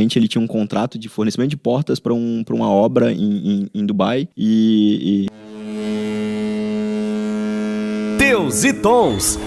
cliente ele tinha um contrato de fornecimento de portas para uma obra em Dubai e... Teus e Tons.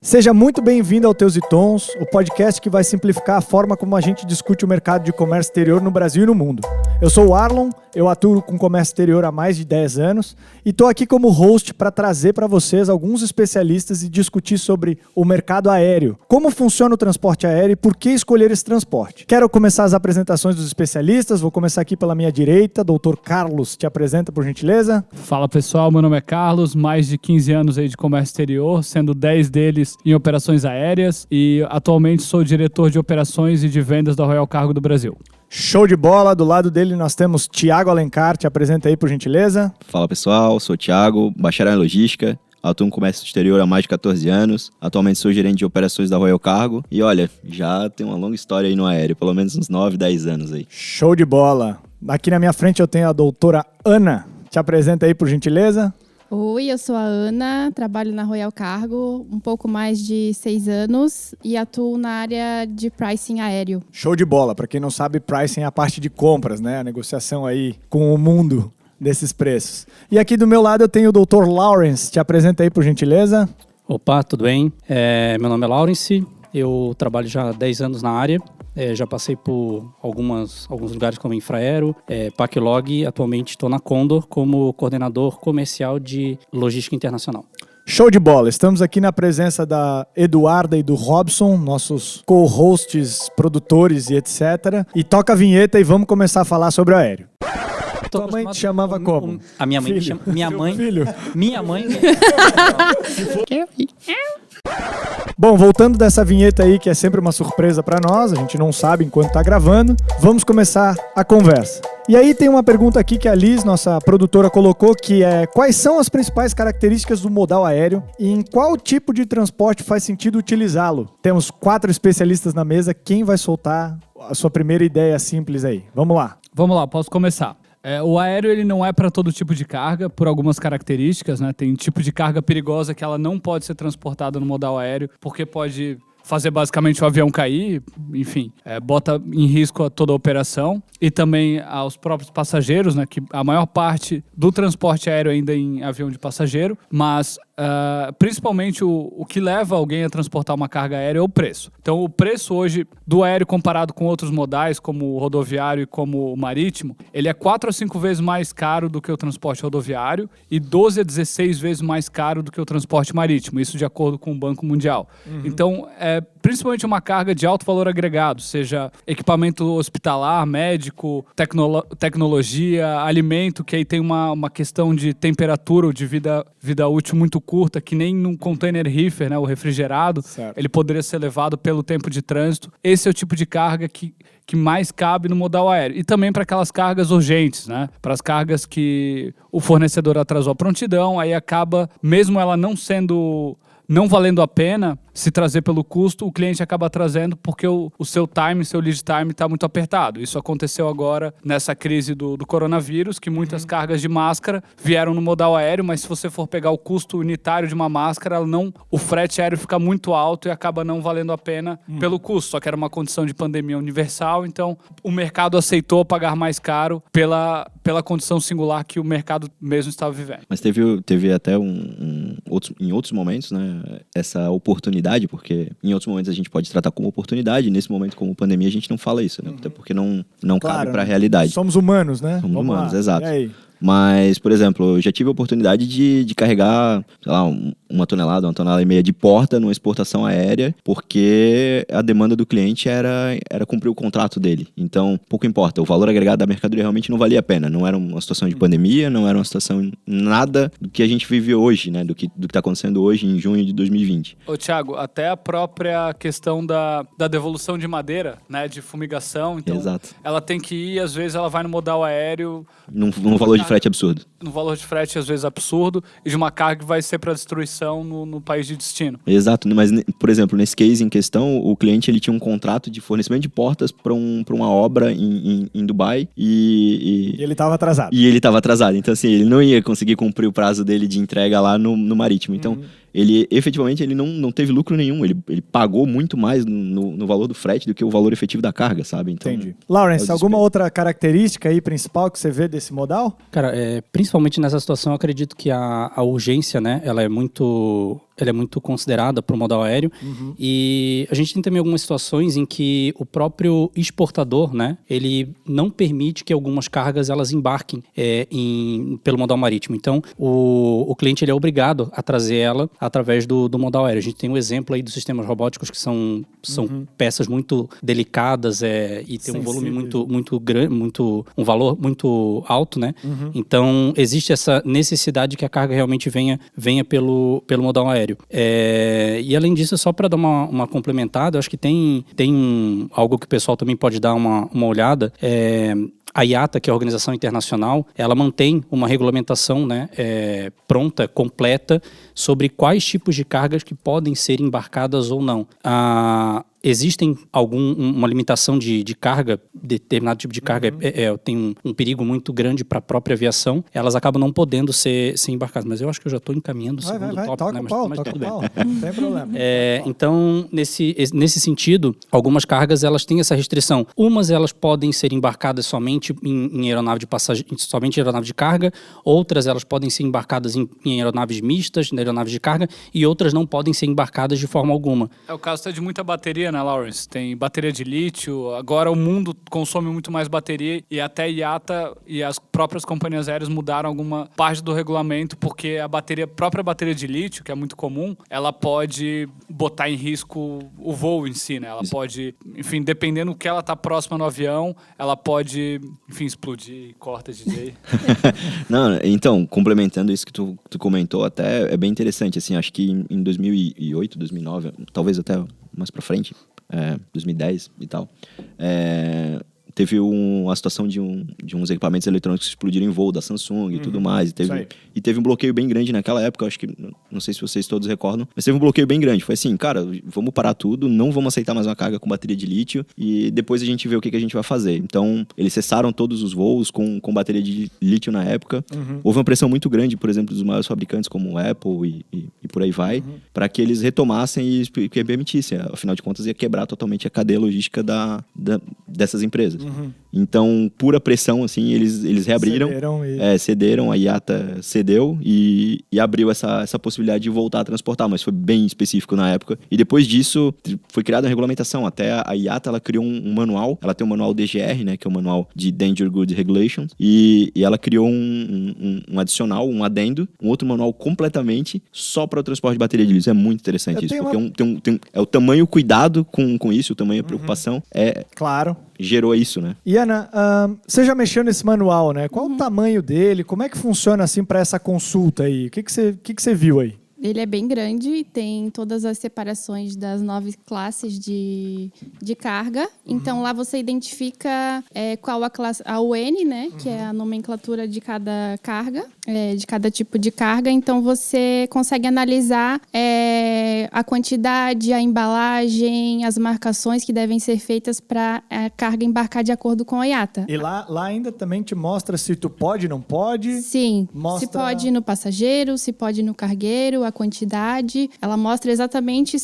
Seja muito bem-vindo ao Teus e Tons, o podcast que vai simplificar a forma como a gente discute o mercado de comércio exterior no Brasil e no mundo. Eu sou o Arlon, eu atuo com comércio exterior há mais de 10 anos e estou aqui como host para trazer para vocês alguns especialistas e discutir sobre o mercado aéreo, como funciona o transporte aéreo e por que escolher esse transporte. Quero começar as apresentações dos especialistas, vou começar aqui pela minha direita, Dr. Carlos, te apresenta por gentileza. Fala pessoal, meu nome é Carlos, mais de 15 anos aí de comércio exterior, sendo 10 deles em operações aéreas e atualmente sou diretor de operações e de vendas da Royal Cargo do Brasil. Show de bola, do lado dele nós temos Thiago Alencar, te apresenta aí por gentileza. Fala pessoal, sou o Thiago, bacharel em logística, atuo no comércio exterior há mais de 14 anos, atualmente sou gerente de operações da Royal Cargo e olha, já tem uma longa história aí no aéreo, pelo menos uns 9, 10 anos aí. Show de bola. Aqui na minha frente eu tenho a doutora Ana, te apresenta aí por gentileza. Oi, eu sou a Ana, trabalho na Royal Cargo um pouco mais de 6 anos e atuo na área de pricing aéreo. Show de bola. Para quem não sabe, pricing é a parte de compras, né? A negociação aí com o mundo desses preços. E aqui do meu lado eu tenho o Dr. Lawrence. Te apresenta aí, por gentileza. Opa, tudo bem? Meu nome é Lawrence, eu trabalho já há 10 anos na área. Já passei por alguns lugares como Infraero, Paclog, atualmente estou na Condor como coordenador comercial de logística internacional. Show de bola! Estamos aqui na presença da Eduarda e do Robson, nossos co-hosts, produtores e etc. E toca a vinheta e vamos começar a falar sobre o aéreo. Tua mãe te chamava como? A minha mãe me chama... Filho. Minha mãe... Bom, voltando dessa vinheta aí, que é sempre uma surpresa para nós, a gente não sabe enquanto tá gravando, vamos começar a conversa. E aí tem uma pergunta aqui que a Liz, nossa produtora, colocou, que é: quais são as principais características do modal aéreo e em qual tipo de transporte faz sentido utilizá-lo? Temos 4 especialistas na mesa, quem vai soltar a sua primeira ideia simples aí? Vamos lá. Vamos lá, posso começar. O aéreo ele não é para todo tipo de carga, por algumas características, né? Tem tipo de carga perigosa que ela não pode ser transportada no modal aéreo, porque pode fazer basicamente o avião cair, enfim, bota em risco toda a operação e também aos próprios passageiros, né? Que a maior parte do transporte aéreo ainda é em avião de passageiro, mas principalmente o que leva alguém a transportar uma carga aérea é o preço. Então o preço hoje do aéreo comparado com outros modais, como o rodoviário e como o marítimo, ele é 4 a 5 vezes mais caro do que o transporte rodoviário e 12 a 16 vezes mais caro do que o transporte marítimo, isso de acordo com o Banco Mundial. Então, principalmente uma carga de alto valor agregado, seja equipamento hospitalar, médico, tecnologia, alimento, que aí tem uma questão de temperatura ou de vida útil muito curta, que nem num container reefer, né, o refrigerado, certo. Ele poderia ser levado pelo tempo de trânsito. Esse é o tipo de carga que mais cabe no modal aéreo. E também para aquelas cargas urgentes, né? Para as cargas que o fornecedor atrasou a prontidão, aí acaba, mesmo ela não valendo a pena se trazer pelo custo, o cliente acaba trazendo porque o seu lead time está muito apertado. Isso aconteceu agora nessa crise do coronavírus, que muitas cargas de máscara vieram no modal aéreo, mas se você for pegar o custo unitário de uma máscara, o frete aéreo fica muito alto e acaba não valendo a pena pelo custo. Só que era uma condição de pandemia universal, então o mercado aceitou pagar mais caro pela condição singular que o mercado mesmo estava vivendo. Mas teve até em outros momentos, né, essa oportunidade, porque em outros momentos a gente pode tratar como oportunidade, nesse momento como pandemia a gente não fala isso, né? Até porque não cabe para a realidade. Somos humanos, né? Somos humanos, lá. Exato. E aí? Mas, por exemplo, eu já tive a oportunidade de carregar, sei lá, uma tonelada e meia de porta numa exportação aérea, porque a demanda do cliente era cumprir o contrato dele. Então, pouco importa, o valor agregado da mercadoria realmente não valia a pena. Não era uma situação de pandemia, não era uma situação nada do que a gente vive hoje, né? Do que está acontecendo hoje em junho de 2020. Ô, Thiago, até a própria questão da devolução de madeira, né? De fumigação. Então, exato. Ela tem que ir, às vezes ela vai no modal aéreo... Num valor de frete absurdo. No valor de frete, às vezes, absurdo, e de uma carga que vai ser para destruição no país de destino. Exato, mas, por exemplo, nesse case em questão, o cliente ele tinha um contrato de fornecimento de portas para uma obra em Dubai e ele estava atrasado. E ele estava atrasado, então assim, ele não ia conseguir cumprir o prazo dele de entrega lá no marítimo. Então, ele efetivamente ele não teve lucro nenhum. Ele pagou muito mais no valor do frete do que o valor efetivo da carga, sabe? Então, Entendi. Lawrence, alguma outra característica aí principal que você vê desse modal? Cara, principalmente nessa situação, eu acredito que a urgência, né, ela é muito considerada para o modal aéreo. E a gente tem também algumas situações em que o próprio exportador, né, ele não permite que algumas cargas elas embarquem pelo modal marítimo. Então, o cliente ele é obrigado a trazer ela através do modal aéreo. A gente tem um exemplo aí dos sistemas robóticos que são peças muito delicadas e tem um volume muito grande, um valor muito alto, né? Então, existe essa necessidade que a carga realmente venha pelo modal aéreo. E além disso, só para dar uma complementada, eu acho que tem algo que o pessoal também pode dar uma olhada. A IATA, que é a Organização Internacional, ela mantém uma regulamentação, né, pronta, completa, sobre quais tipos de cargas que podem ser embarcadas ou não. Existem uma limitação de carga, determinado tipo de carga tem um perigo muito grande para a própria aviação, elas acabam não podendo ser embarcadas. Mas eu acho que eu já estou encaminhando o segundo tópico, toca né? o pau, Mas toca tudo o bem. pau. Não tem problema. Então, nesse sentido, algumas cargas elas têm essa restrição. Umas elas podem ser embarcadas somente em aeronave de passageiro, somente em aeronave de carga, outras elas podem ser embarcadas em aeronaves mistas, em aeronaves de carga, e outras não podem ser embarcadas de forma alguma. É o caso de muita bateria, né, Lawrence? Tem bateria de lítio, agora o mundo consome muito mais bateria e até a IATA e as próprias companhias aéreas mudaram alguma parte do regulamento porque a própria bateria de lítio, que é muito comum, ela pode botar em risco o voo em si, né? Ela pode, enfim, dependendo do que ela tá próxima no avião, ela pode, enfim, explodir. Corta, DJ. Não, então, complementando isso que tu comentou, até é bem interessante, assim, acho que em 2008, 2009, talvez até mais pra frente, 2010 e tal, teve uma situação de uns equipamentos eletrônicos que explodiram em voo da Samsung e tudo mais. E teve um bloqueio bem grande naquela época, acho que, não sei se vocês todos recordam, mas teve um bloqueio bem grande. Foi assim, cara, vamos parar tudo, não vamos aceitar mais uma carga com bateria de lítio e depois a gente vê o que a gente vai fazer. Então, eles cessaram todos os voos com bateria de lítio na época. Houve uma pressão muito grande, por exemplo, dos maiores fabricantes como Apple e por aí vai, para que eles retomassem e que permitissem. Afinal de contas, ia quebrar totalmente a cadeia logística dessas empresas. Então, pura pressão, assim, eles reabriram. Cederam, a IATA cedeu e abriu essa possibilidade de voltar a transportar, mas foi bem específico na época. E depois disso, foi criada uma regulamentação. Até a IATA, ela criou um manual, ela tem um manual DGR, né, que é o manual de Danger Goods Regulations, e ela criou um adicional, um adendo, um outro manual completamente só para o transporte de bateria de lítio. É muito interessante isso, porque é o tamanho cuidado com isso, o tamanho preocupação, Claro. Gerou isso, né? E Ana, você já mexeu nesse manual, né? Qual o tamanho dele? Como é que funciona assim para essa consulta aí? O que você viu aí? Ele é bem grande, tem todas as separações das 9 classes de carga. Então, lá você identifica qual a classe, a UN, né? Que é a nomenclatura de cada carga, de cada tipo de carga. Então, você consegue analisar a quantidade, a embalagem, as marcações que devem ser feitas para a carga embarcar de acordo com a IATA. E lá ainda também te mostra se tu pode, não pode? Sim, mostra... se pode no passageiro, se pode no cargueiro, a quantidade, ela mostra exatamente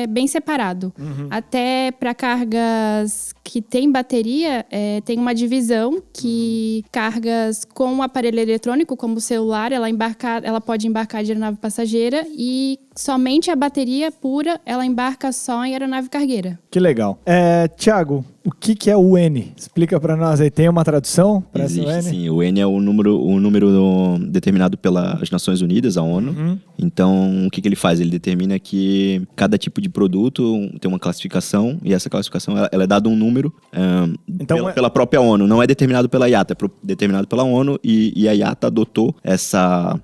bem separado. Até para cargas que tem bateria, tem uma divisão que cargas com o aparelho eletrônico, como o celular, ela pode embarcar de aeronave passageira e somente a bateria pura, ela embarca só em aeronave cargueira. Que legal. Thiago, o que é o UN? Explica para nós aí. Tem uma tradução para essa UN? Sim, o UN é o número determinado pelas Nações Unidas, a ONU. Então, o que ele faz? Ele determina que cada tipo de produto tem uma classificação e essa classificação ela é dada um número pela própria ONU. Não é determinado pela IATA, é determinado pela ONU e a IATA adotou essa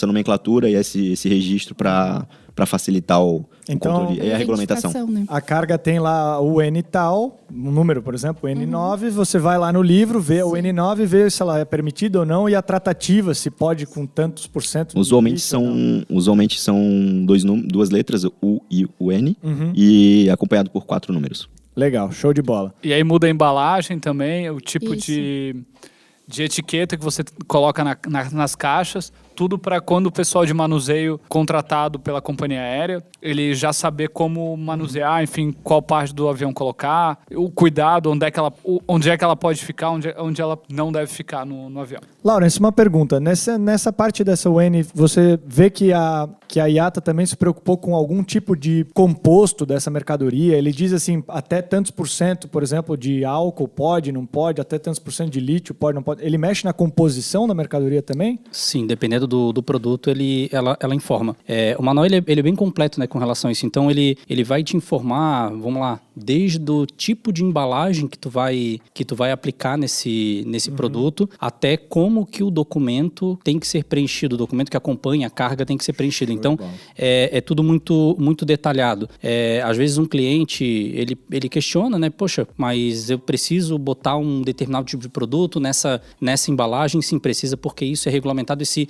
nomenclatura e esse registro para facilitar o controle e a regulamentação. Né? A carga tem lá o N tal, um número, por exemplo, o N9, você vai lá no livro, vê o N9, vê se ela é permitida ou não, e a tratativa, se pode com tantos por cento. Usualmente são duas letras, o U e o N, e acompanhado por 4 números. Legal, show de bola. E aí muda a embalagem também, o tipo de etiqueta que você coloca nas caixas, tudo para quando o pessoal de manuseio contratado pela companhia aérea, ele já saber como manusear, enfim, qual parte do avião colocar, o cuidado, onde é que ela pode ficar, onde ela não deve ficar no avião. Lawrence, uma pergunta. Nessa parte dessa UN, você vê que a IATA também se preocupou com algum tipo de composto dessa mercadoria? Ele diz assim, até tantos por cento, por exemplo, de álcool pode, não pode, até tantos por cento de lítio pode, não pode. Ele mexe na composição da mercadoria também? Sim, dependendo do produto, ela informa. O manual ele é bem completo, né, com relação a isso. Então, ele vai te informar, vamos lá, desde o tipo de embalagem que tu vai aplicar nesse produto, até como que o documento tem que ser preenchido, o documento que acompanha a carga tem que ser preenchido. Então, é tudo muito, muito detalhado. Às vezes um cliente, ele questiona, né? Poxa, mas eu preciso botar um determinado tipo de produto nessa embalagem? Sim, precisa, porque isso é regulamentado e se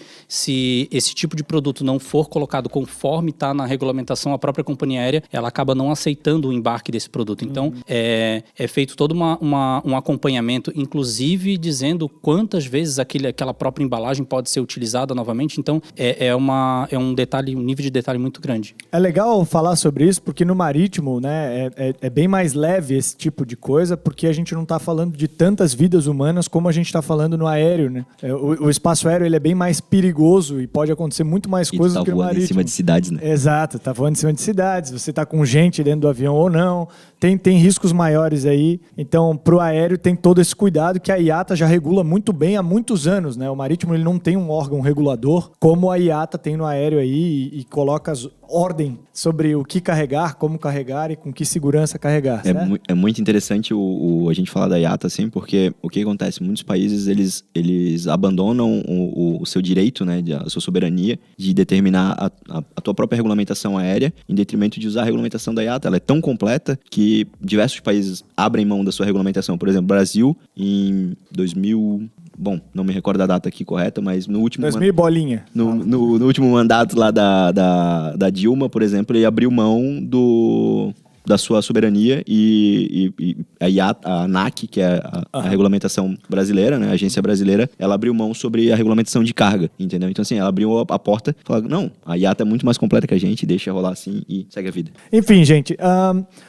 esse tipo de produto não for colocado conforme está na regulamentação, a própria companhia aérea, ela acaba não aceitando o embarque desse produto. Então, é feito todo um acompanhamento, inclusive dizendo quantas vezes aquela própria embalagem pode ser utilizada novamente. Então, é um detalhe, um nível de detalhe muito grande. É legal falar sobre isso, porque no marítimo, né, é bem mais leve esse tipo de coisa, porque a gente não está falando de tantas vidas humanas como a gente está falando no aéreo, né? O espaço aéreo ele é bem mais perigoso e pode acontecer muito mais coisas do que no marítimo. Em cima de cidades, né? Exato, tá voando em cima de cidades, você tá com gente dentro do avião ou não, tem riscos maiores aí. Então, pro aéreo tem todo esse cuidado que a IATA já regula muito bem há muitos anos, né? O marítimo ele não tem um órgão regulador como a IATA tem no aéreo aí e coloca ordem sobre o que carregar, como carregar e com que segurança carregar. É muito interessante a gente falar da IATA, assim, porque o que acontece? Muitos países, eles abandonam o seu direito, né, a sua soberania de determinar a tua própria regulamentação aérea em detrimento de usar a regulamentação da IATA. Ela é tão completa que diversos países abrem mão da sua regulamentação. Por exemplo, o Brasil, em 2000... Bom, não me recordo a data aqui correta, mas no último... 2000 bolinha. No último mandato lá da Dilma, por exemplo, ele abriu mão da sua soberania e a ANAC, que é a regulamentação brasileira, né, a agência brasileira, ela abriu mão sobre a regulamentação de carga, entendeu? Então, assim, ela abriu a porta e falou, não, a IATA é muito mais completa que a gente, deixa rolar assim e segue a vida. Enfim, gente,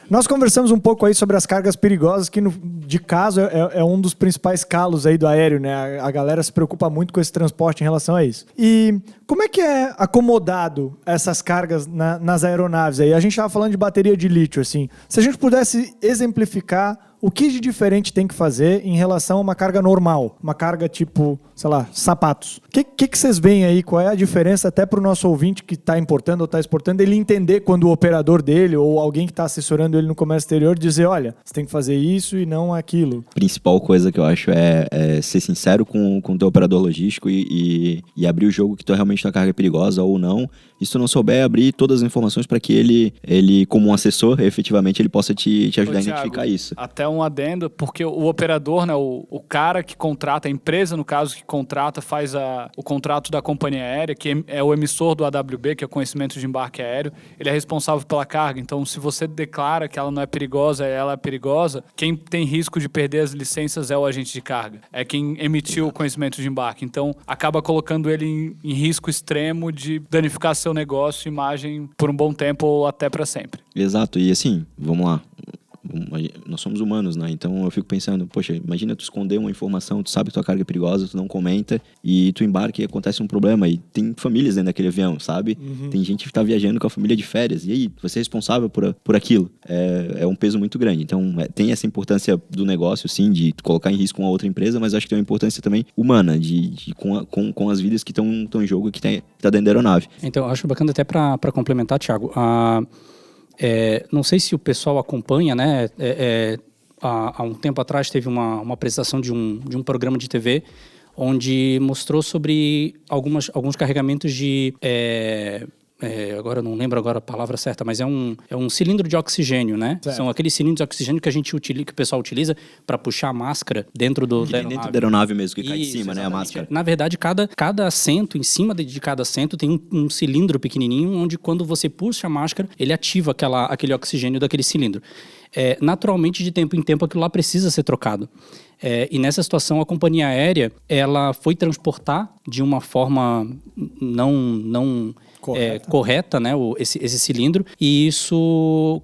nós conversamos um pouco aí sobre as cargas perigosas, que de caso é um dos principais calos aí do aéreo, né? A galera se preocupa muito com esse transporte em relação a isso. E como é que é acomodado essas cargas nas aeronaves aí? A gente estava falando de bateria de lítio, assim. Se a gente pudesse exemplificar o que de diferente tem que fazer em relação a uma carga normal, uma carga tipo, sei lá, sapatos. O que vocês veem aí? Qual é a diferença até para o nosso ouvinte que está importando ou está exportando, ele entender quando o operador dele ou alguém que está assessorando ele no comércio exterior dizer, olha, você tem que fazer isso e não aquilo. A principal coisa que eu acho é ser sincero com o teu operador logístico e abrir o jogo que tu realmente tua carga é perigosa ou não. E se tu não souber, abrir todas as informações para que ele, como um assessor, efetivamente, ele possa te ajudar a identificar isso. Até um adendo, porque o operador, né, o cara que contrata, a empresa, no caso, que contrata, faz o contrato da companhia aérea, que é o emissor do AWB, que é o conhecimento de embarque aéreo, ele é responsável pela carga. Então, se você declara que ela não é perigosa, ela é perigosa, quem tem risco de perder as licenças é o agente de carga. É quem emitiu o conhecimento de embarque. Então, acaba colocando ele em risco extremo de danificar seu negócio, imagem, por um bom tempo ou até para sempre. Exato. E assim, vamos lá. Nós somos humanos, né? Então eu fico pensando, poxa, imagina tu esconder uma informação, tu sabe que tua carga é perigosa, tu não comenta e tu embarca e acontece um problema e tem famílias dentro daquele avião, sabe? Uhum. Tem gente que tá viajando com a família de férias e aí, você é responsável por aquilo. É um peso muito grande. Então tem essa importância do negócio, sim, de colocar em risco uma outra empresa, mas acho que tem uma importância também humana, com as vidas que estão em jogo, que tá dentro da aeronave. Então, eu acho bacana até para complementar, Thiago, não sei se o pessoal acompanha, né? Há um tempo atrás teve uma apresentação de um programa de TV onde mostrou sobre alguns carregamentos de... agora eu não lembro agora a palavra certa, mas é um cilindro de oxigênio, né? Certo. São aqueles cilindros de oxigênio que que o pessoal utiliza para puxar a máscara dentro da aeronave. Dentro da aeronave mesmo, que cai de cima, né? A máscara. Na verdade, cada assento, em cima de cada assento, tem um cilindro pequenininho, onde quando você puxa a máscara, ele ativa aquele oxigênio daquele cilindro. Naturalmente, de tempo em tempo, aquilo lá precisa ser trocado. E nessa situação, a companhia aérea, ela foi transportar de uma forma não correta, né, esse cilindro, e isso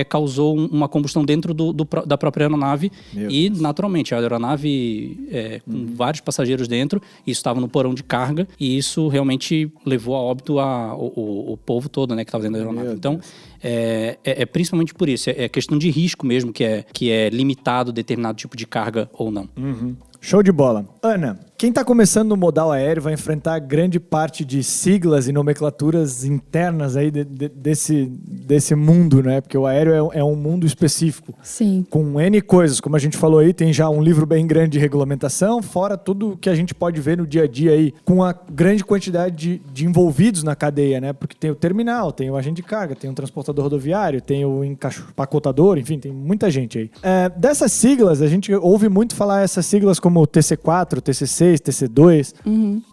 causou uma combustão dentro da própria aeronave. E, naturalmente, a aeronave com vários passageiros dentro, isso estava no porão de carga, e isso realmente levou a óbito o povo todo, né, que estava dentro da aeronave. Então, é principalmente por isso, é questão de risco mesmo, que é limitado determinado tipo de carga ou não. Show de bola. Ana, quem está começando no modal aéreo vai enfrentar grande parte de siglas e nomenclaturas internas aí desse mundo, né? Porque o aéreo é um mundo específico. Sim. Com N coisas, como a gente falou aí, tem já um livro bem grande de regulamentação, fora tudo que a gente pode ver no dia a dia aí, com a grande quantidade de envolvidos na cadeia, né? Porque tem o terminal, tem o agente de carga, tem o transportador rodoviário, tem o empacotador, enfim, tem muita gente aí. Dessas siglas, a gente ouve muito falar essas siglas como TC4, TC6, TC2.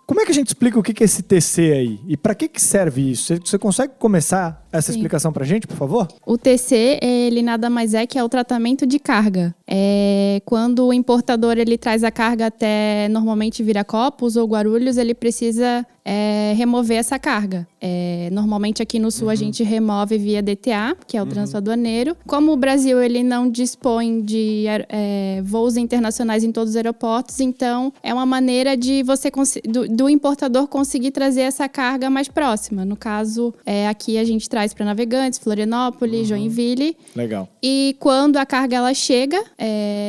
Como é que a gente explica o que é esse TC aí? E para que serve isso? Você consegue começar essa explicação pra gente, por favor? O TC, ele nada mais é que é o tratamento de carga. Quando o importador ele traz a carga até, normalmente, Viracopos ou Guarulhos, ele precisa remover essa carga. Normalmente aqui no Sul a gente remove via DTA, que é o trânsito aduaneiro. Como o Brasil ele não dispõe de voos internacionais em todos os aeroportos, então é uma maneira de você do importador conseguir trazer essa carga mais próxima. No caso, aqui a gente traz para Navegantes, Florianópolis, Joinville. Legal. E quando a carga ela chega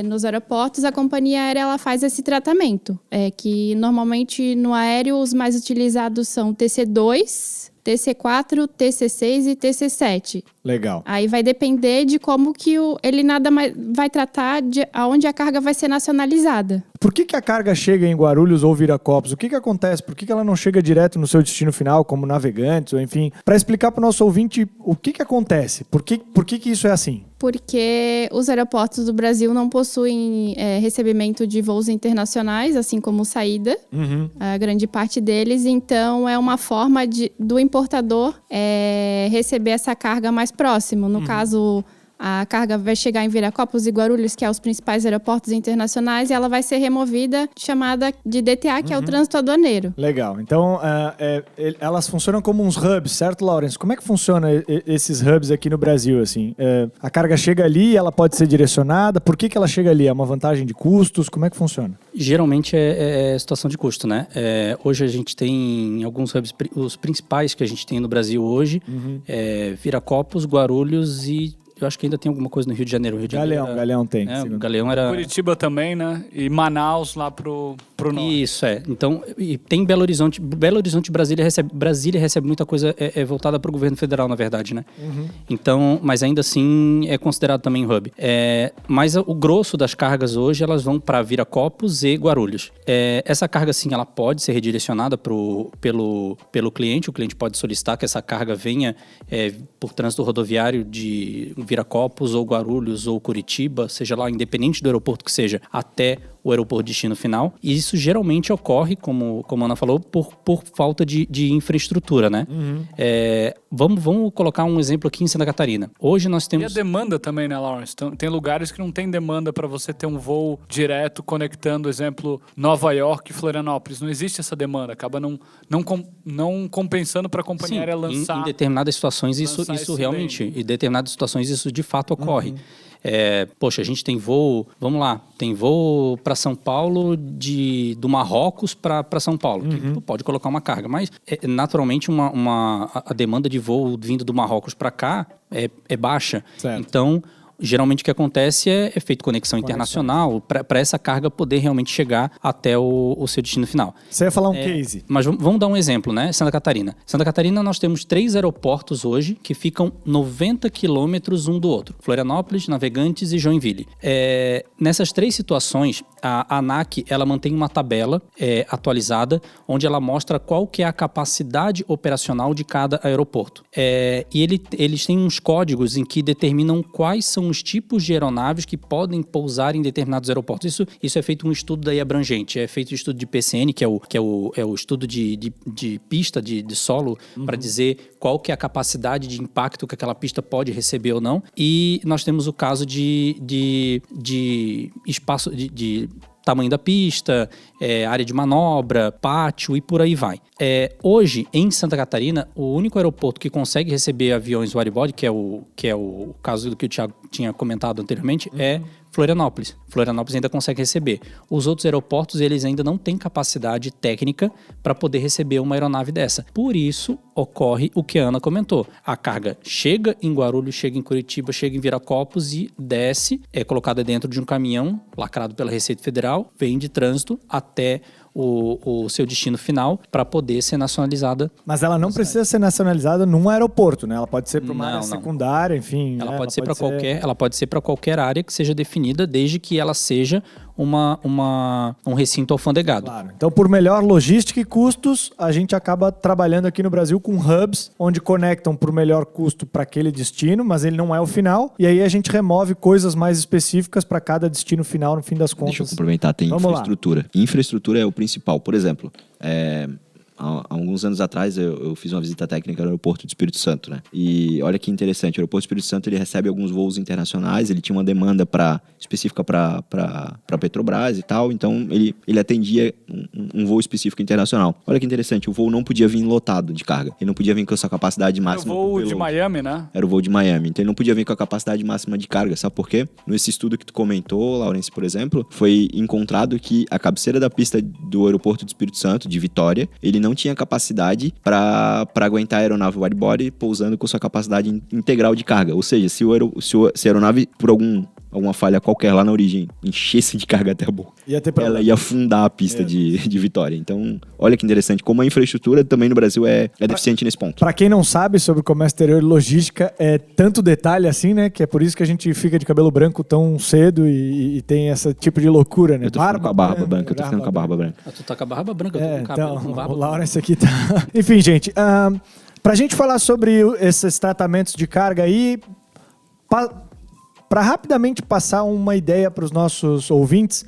nos aeroportos, a companhia aérea ela faz esse tratamento. Que normalmente no aéreo os mais utilizados são TC2, TC4, TC6 e TC7. Legal. Aí vai depender de como que ele nada mais vai tratar de aonde a carga vai ser nacionalizada. Por que a carga chega em Guarulhos ou Viracopos? O que acontece? Por que ela não chega direto no seu destino final, como Navegantes, ou enfim? Para explicar para o nosso ouvinte o que acontece. Por que isso é assim? Porque os aeroportos do Brasil não possuem recebimento de voos internacionais, assim como saída, a grande parte deles. Então, é uma forma do importador receber essa carga mais próximo. No caso, a carga vai chegar em Viracopos e Guarulhos, que é os principais aeroportos internacionais, e ela vai ser removida, chamada de DTA, que é o trânsito aduaneiro. Legal. Então, elas funcionam como uns hubs, certo, Lawrence? Como é que funciona esses hubs aqui no Brasil, assim? A carga chega ali, ela pode ser direcionada. Por que ela chega ali? É uma vantagem de custos? Como é que funciona? Geralmente é situação de custo, né? Hoje a gente tem alguns hubs, os principais que a gente tem no Brasil hoje, Viracopos, Guarulhos e eu acho que ainda tem alguma coisa no Rio de Janeiro. Galeão tem. Galeão era... Curitiba também, né? E Manaus lá pro norte. Isso, Então, e tem Belo Horizonte. Brasília recebe muita coisa voltada para o governo federal, na verdade, né? Então, mas ainda assim é considerado também hub. Mas o grosso das cargas hoje, elas vão para Viracopos e Guarulhos. Essa carga, sim, ela pode ser redirecionada pelo cliente. O cliente pode solicitar que essa carga venha por trânsito rodoviário de Viracopos ou Guarulhos ou Curitiba, seja lá, independente do aeroporto que seja, até o aeroporto de destino final. E isso geralmente ocorre, como a Ana falou, por falta de infraestrutura, né? Vamos colocar um exemplo aqui em Santa Catarina. Hoje nós temos... E a demanda também, né, Lawrence? Tem lugares que não tem demanda para você ter um voo direto conectando, exemplo, Nova York e Florianópolis. Não existe essa demanda. Acaba não compensando para a companhia aérea lançar... Em determinadas situações isso realmente... Em determinadas situações isso de fato ocorre. Poxa, a gente tem voo, vamos lá, tem voo para São Paulo do Marrocos para São Paulo, que tu pode colocar uma carga, mas naturalmente a demanda de voo vindo do Marrocos para cá é baixa. Certo. Então, geralmente o que acontece é feito conexão internacional para essa carga poder realmente chegar até o seu destino final. Você ia falar um case. Mas vamos dar um exemplo, né? Santa Catarina. Santa Catarina nós temos 3 aeroportos hoje que ficam 90 quilômetros um do outro. Florianópolis, Navegantes e Joinville. Nessas 3 situações, a ANAC ela mantém uma tabela atualizada onde ela mostra qual que é a capacidade operacional de cada aeroporto. E eles têm uns códigos em que determinam quais são os tipos de aeronaves que podem pousar em determinados aeroportos. Isso é feito um estudo daí abrangente. É feito um estudo de PCN, que é o estudo de pista, de solo, para dizer qual que é a capacidade de impacto que aquela pista pode receber ou não. E nós temos o caso de espaço, de tamanho da pista, área de manobra, pátio e por aí vai. Hoje, em Santa Catarina, o único aeroporto que consegue receber aviões widebody, que é o caso do que o Thiago tinha comentado anteriormente, é Florianópolis. Florianópolis ainda consegue receber. Os outros aeroportos, eles ainda não têm capacidade técnica para poder receber uma aeronave dessa. Por isso, ocorre o que a Ana comentou. A carga chega em Guarulhos, chega em Curitiba, chega em Viracopos e desce, é colocada dentro de um caminhão lacrado pela Receita Federal, vem de trânsito até o seu destino final para poder ser nacionalizada. Mas ela não precisa ser nacionalizada num aeroporto, né? Ela pode ser para uma área secundária, enfim. Ela pode ser para ela pode ser para qualquer área que seja definida, desde que ela seja um recinto alfandegado. Claro. Então, por melhor logística e custos, a gente acaba trabalhando aqui no Brasil com hubs, onde conectam por melhor custo para aquele destino, mas ele não é o final. E aí a gente remove coisas mais específicas para cada destino final, no fim das contas. Deixa eu complementar, tem infraestrutura. Infraestrutura é o principal. Por exemplo, há alguns anos atrás eu fiz uma visita técnica no aeroporto do Espírito Santo, né? E olha que interessante, o aeroporto do Espírito Santo ele recebe alguns voos internacionais, ele tinha uma demanda específica para Petrobras e tal, então ele atendia um voo específico internacional. Olha que interessante, o voo não podia vir lotado de carga, ele não podia vir com a sua capacidade máxima. Era o voo de Miami, né? Era o voo de Miami, então ele não podia vir com a capacidade máxima de carga, sabe por quê? Nesse estudo que tu comentou, Laurence, por exemplo, foi encontrado que a cabeceira da pista do aeroporto do Espírito Santo, de Vitória, ele não tinha capacidade para aguentar a aeronave widebody pousando com sua capacidade integral de carga. Ou seja, se a aeronave, por alguma falha qualquer lá na origem, enchesse de carga até a boca, ela ia afundar a pista de Vitória. Então, olha que interessante, como a infraestrutura também no Brasil é deficiente nesse ponto. Para quem não sabe sobre comércio exterior e logística, é tanto detalhe assim, né? Que é por isso que a gente fica de cabelo branco tão cedo e tem esse tipo de loucura, né? Eu tô ficando com a barba branca, eu tô ficando com a barba branca. Tu tá com a barba branca, eu tô com o cabelo com barba. O Laurence aqui tá... Enfim, gente, pra gente falar sobre esses tratamentos de carga aí, para rapidamente passar uma ideia para os nossos ouvintes,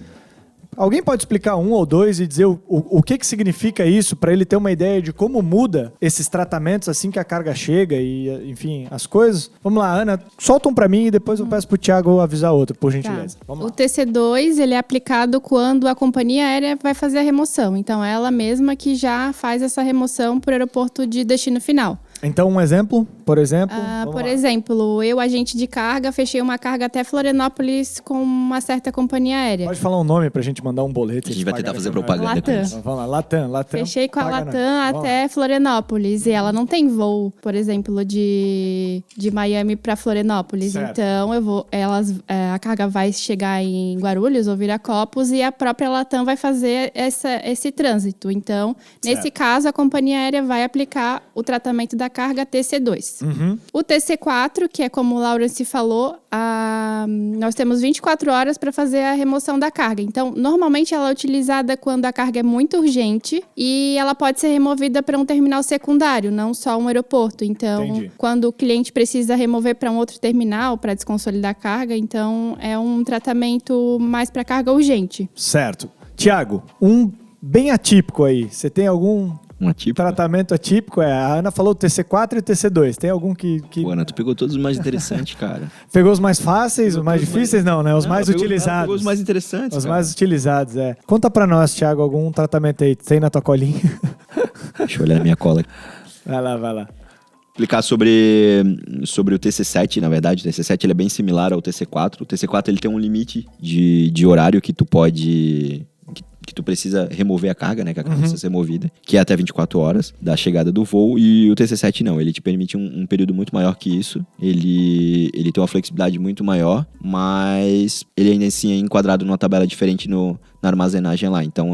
alguém pode explicar um ou dois e dizer o que significa isso, para ele ter uma ideia de como muda esses tratamentos assim que a carga chega e, enfim, as coisas? Vamos lá, Ana, soltam para mim e depois eu peço pro Thiago avisar outro, por gentileza. Tá. O TC2, ele é aplicado quando a companhia aérea vai fazer a remoção. Então, é ela mesma que já faz essa remoção para o aeroporto de destino final. Então, um exemplo, por exemplo? Por exemplo, eu, agente de carga, fechei uma carga até Florianópolis com uma certa companhia aérea. Pode falar um nome pra gente mandar um boleto. A gente vai tentar fazer propaganda com isso. Vamos lá, Latam. Fechei com a Latam até Florianópolis e ela não tem voo, por exemplo, de Miami para Florianópolis. Certo. Então, a carga vai chegar em Guarulhos ou Viracopos e a própria Latam vai fazer esse trânsito. Então, nesse caso, a companhia aérea vai aplicar o tratamento da carga TC2. O TC4, que é como o Laurence falou, nós temos 24 horas para fazer a remoção da carga. Então, normalmente ela é utilizada quando a carga é muito urgente e ela pode ser removida para um terminal secundário, não só um aeroporto. Então, quando o cliente precisa remover para um outro terminal para desconsolidar a carga, então é um tratamento mais para carga urgente. Certo. Tiago, um bem atípico aí. Você tem algum... tratamento atípico? A Ana falou o TC4 e o TC2. Tem algum que... Pô, Ana, tu pegou todos os mais interessantes, cara. Pegou os mais fáceis, os mais difíceis? Não, né? Os mais utilizados. Pegou os mais interessantes, Os mais utilizados, é. Conta pra nós, Thiago, algum tratamento aí. Tem na tua colinha? Deixa eu olhar na minha cola. Vai lá. Explicar sobre o TC7, na verdade. O TC7 ele é bem similar ao TC4. O TC4 ele tem um limite de horário que tu pode... que tu precisa remover a carga, né? Que a carga precisa ser removida, que é até 24 horas da chegada do voo. E o TC7 não, ele te permite um período muito maior que isso. Ele tem uma flexibilidade muito maior, mas ele ainda assim é enquadrado numa tabela diferente na armazenagem lá. Então,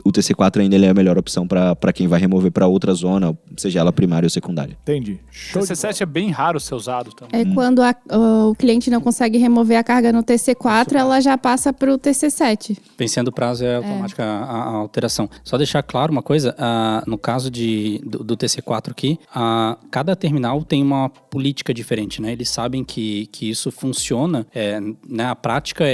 o TC4 ainda ele é a melhor opção para quem vai remover para outra zona, seja ela primária ou secundária. Entendi. O TC7 é bem raro ser usado também. É quando o cliente não consegue remover a carga no TC4, ela já passa para o TC7. Vencendo o prazo é automática a alteração. Só deixar claro uma coisa, no caso do TC4 aqui, cada terminal tem uma política diferente, né? Eles sabem que isso funciona, né? A prática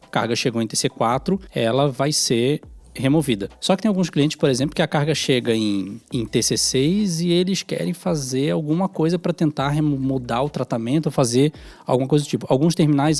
carga chegou em TC4, ela vai ser removida. Só que tem alguns clientes, por exemplo, que a carga chega em TC6 e eles querem fazer alguma coisa para tentar mudar o tratamento, fazer alguma coisa do tipo. Alguns terminais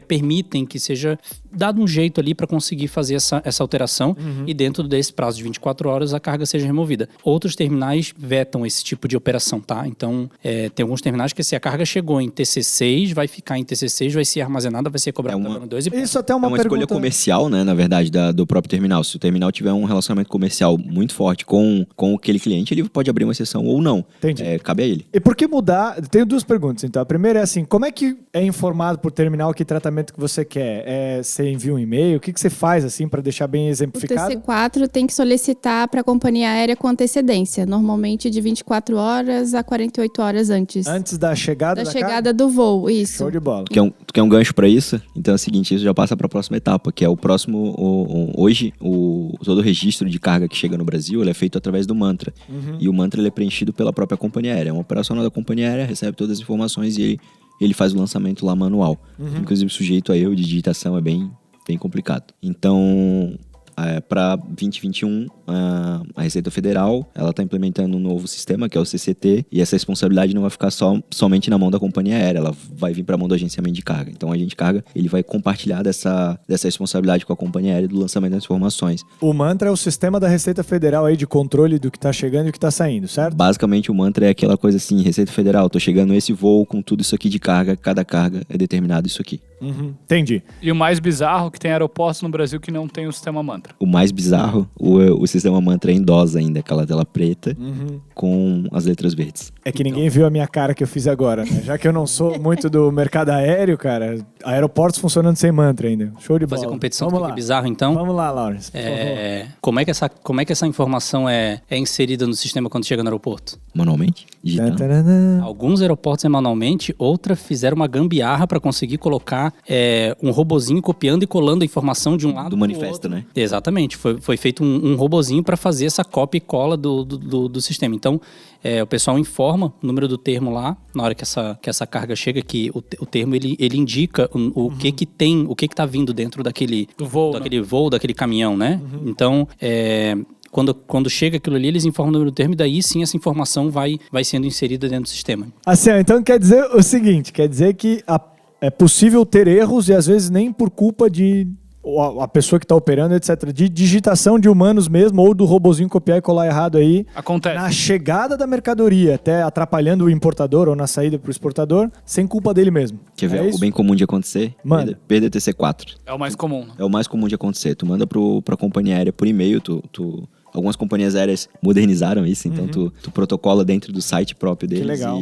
permitem que seja dado um jeito ali para conseguir fazer essa alteração e dentro desse prazo de 24 horas a carga seja removida. Outros terminais vetam esse tipo de operação, tá? Então, tem alguns terminais que se a carga chegou em TC6, vai ficar em TC6, vai ser armazenada, vai ser cobrada no 2 e Isso até é uma escolha pergunta comercial, né, na verdade, do próprio terminal. Se o terminal tiver um relacionamento comercial muito forte com aquele cliente, ele pode abrir uma exceção ou não. Entendi. Cabe a ele. E por que mudar? Tenho duas perguntas, então. A primeira é assim, como é que é informado por terminal que tratamento que você quer? Você envia um e-mail? O que você faz, assim, para deixar bem O exemplificado? TC4 tem que solicitar para a companhia aérea com antecedência, normalmente de 24 horas a 48 horas antes. Antes da chegada Da da chegada do voo, isso. Show de bola. Tu quer um gancho para isso? Então é o seguinte, isso já passa para a próxima etapa, que é o próximo... Hoje, todo o registro de carga que chega no Brasil, ele é feito através do Mantra. E o Mantra ele é preenchido pela própria companhia aérea. É uma operacional da companhia aérea, recebe todas as informações e ele faz o lançamento lá manual. Inclusive, sujeito a erro de digitação é bem complicado. Então, para 2021, a Receita Federal ela está implementando um novo sistema, que é o CCT, e essa responsabilidade não vai ficar somente na mão da companhia aérea, ela vai vir para a mão do agenciamento de carga. Então, o agente de carga ele vai compartilhar dessa responsabilidade com a companhia aérea do lançamento das informações. O Mantra é o sistema da Receita Federal aí de controle do que está chegando e o que está saindo, certo? Basicamente, o Mantra é aquela coisa assim, Receita Federal, tô chegando nesse voo com tudo isso aqui de carga, cada carga é determinado isso aqui. Entendi. E o mais bizarro, que tem aeroportos no Brasil que não tem o sistema Mantra. O mais bizarro, o sistema Mantra é em DOS ainda, aquela tela preta com as letras verdes. É que ninguém viu a minha cara que eu fiz agora, né? Já que eu não sou muito do mercado aéreo, cara, aeroportos funcionando sem Mantra ainda. Show de bola. fazer competição Vamos do lá. que bizarro, então. Vamos lá, Lawrence, por favor. Como é que essa informação é inserida no sistema quando chega no aeroporto? Manualmente? Digitando. Tantanana. Alguns aeroportos é manualmente, outras fizeram uma gambiarra para conseguir colocar um robozinho copiando e colando a informação de um lado Do pro manifesto, outro. né? Exatamente. Foi feito um robozinho para fazer essa cópia e cola do sistema. Então, o pessoal informa o número do termo lá, na hora que essa carga chega, que o termo ele indica o que tem, o que tá vindo dentro daquele voo, daquele caminhão, né? Então, quando chega aquilo ali, eles informam o número do termo e daí sim essa informação vai sendo inserida dentro do sistema. Assim, então quer dizer o seguinte, quer dizer que é possível ter erros e às vezes nem por culpa de a pessoa que está operando, etc. De digitação de humanos mesmo, ou do robozinho copiar e colar errado aí. Acontece. Na chegada da mercadoria, até atrapalhando o importador ou na saída para o exportador, sem culpa dele mesmo. Quer ver É o isso? bem comum de acontecer? Manda. Perda TC4. É o mais comum. É o mais comum de acontecer. Tu manda pra companhia aérea por e-mail, algumas companhias aéreas modernizaram isso, então tu protocola dentro do site próprio deles. legal.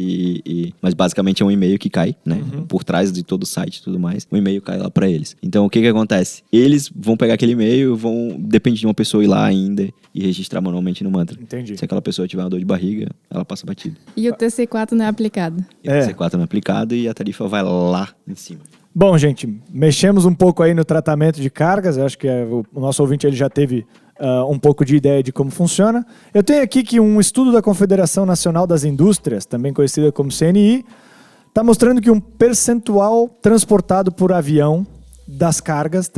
Mas basicamente é um e-mail que cai, né? Por trás de todo o site e tudo mais. O e-mail cai lá pra eles. Então o que acontece? Eles vão pegar aquele e-mail, depende de uma pessoa ir lá ainda e registrar manualmente no Mantra. Entendi. Se aquela pessoa tiver uma dor de barriga, ela passa batido. E o TC4 não é aplicado. E o TC4 não é aplicado e a tarifa vai lá em cima. Bom, gente, mexemos um pouco aí no tratamento de cargas. Eu acho que o nosso ouvinte ele já teve um pouco de ideia de como funciona. Eu tenho aqui que um estudo da Confederação Nacional das Indústrias, também conhecida como CNI, está mostrando que um percentual transportado por avião das cargas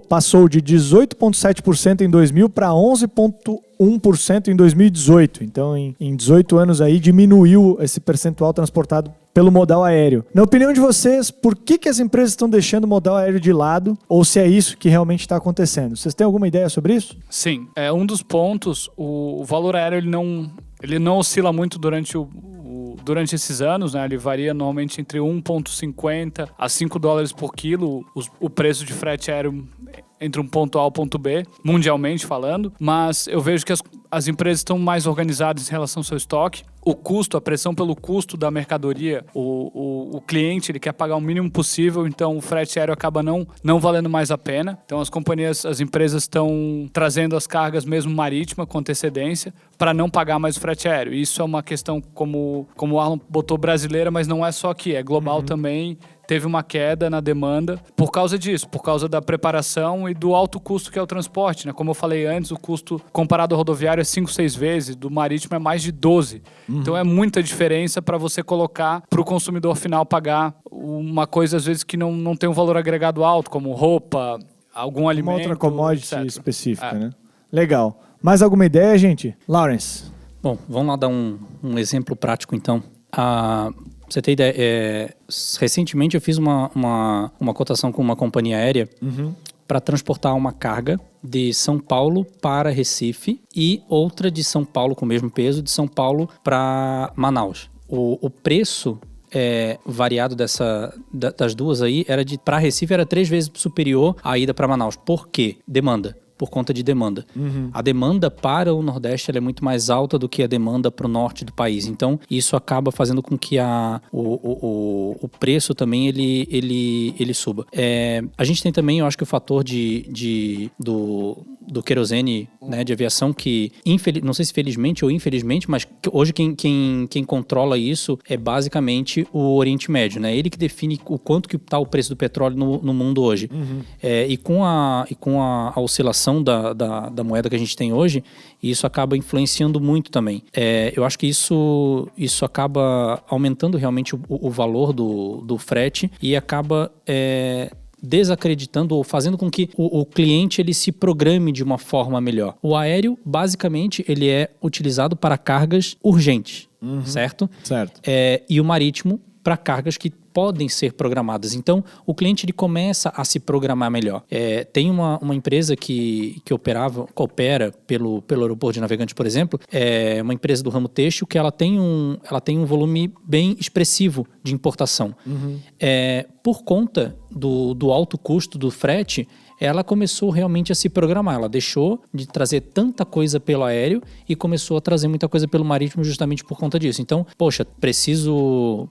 passou de 18,7% em 2000 para 11,1% em 2018. Então, em 18 anos aí, diminuiu esse percentual transportado pelo modal aéreo. Na opinião de vocês, por que as empresas estão deixando o modal aéreo de lado? Ou se é isso que realmente está acontecendo? Vocês têm alguma ideia sobre isso? Sim. Um dos pontos, o valor aéreo ele não oscila muito durante esses anos, né? Ele varia normalmente entre 1,50 a 5 dólares por quilo, o preço de frete aéreo entre um ponto A e um ponto B, mundialmente falando, mas eu vejo que as empresas estão mais organizadas em relação ao seu estoque. O custo, a pressão pelo custo da mercadoria, o cliente ele quer pagar o mínimo possível, então o frete aéreo acaba não valendo mais a pena. Então as empresas estão trazendo as cargas mesmo marítima com antecedência para não pagar mais o frete aéreo. Isso é uma questão, como o Arlon botou, brasileira, mas não é só aqui, é global também. Teve uma queda na demanda por causa disso, por causa da preparação e do alto custo que é o transporte, né? Como eu falei antes, o custo comparado ao rodoviário é 5, 6 vezes, do marítimo é mais de 12. Então é muita diferença para você colocar para o consumidor final pagar uma coisa às vezes que não tem um valor agregado alto, como roupa, algum alimento. Uma outra commodity etc. específica, né? Legal. Mais alguma ideia, gente? Lawrence? Bom, vamos lá dar um exemplo prático, então. Pra você ter ideia, recentemente eu fiz uma cotação com uma companhia aérea para transportar uma carga de São Paulo para Recife e outra de São Paulo, com o mesmo peso, de São Paulo para Manaus. O preço variado das duas aí, para Recife era 3 vezes superior à ida para Manaus. Por quê? Demanda. Por conta de demanda. A demanda para o Nordeste ela é muito mais alta do que a demanda para o Norte do país. Então, isso acaba fazendo com que o preço também ele suba. A gente tem também, eu acho que o fator do querosene, né, de aviação, que não sei se felizmente ou infelizmente, mas hoje quem controla isso é basicamente o Oriente Médio, né? Ele que define o quanto que está o preço do petróleo no mundo hoje. E com a oscilação da moeda que a gente tem hoje, isso acaba influenciando muito também. Eu acho que isso acaba aumentando realmente o valor do frete e acaba desacreditando ou fazendo com que o cliente ele se programe de uma forma melhor. O aéreo, basicamente, ele é utilizado para cargas urgentes, certo? Certo. E o marítimo para cargas que podem ser programadas. Então, o cliente ele começa a se programar melhor. Tem uma empresa que opera pelo aeroporto de Navegantes, por exemplo, uma empresa do ramo têxtil que ela tem um volume bem expressivo de importação. Por conta do alto custo do frete, ela começou realmente a se programar. Ela deixou de trazer tanta coisa pelo aéreo e começou a trazer muita coisa pelo marítimo justamente por conta disso. Então, poxa, preciso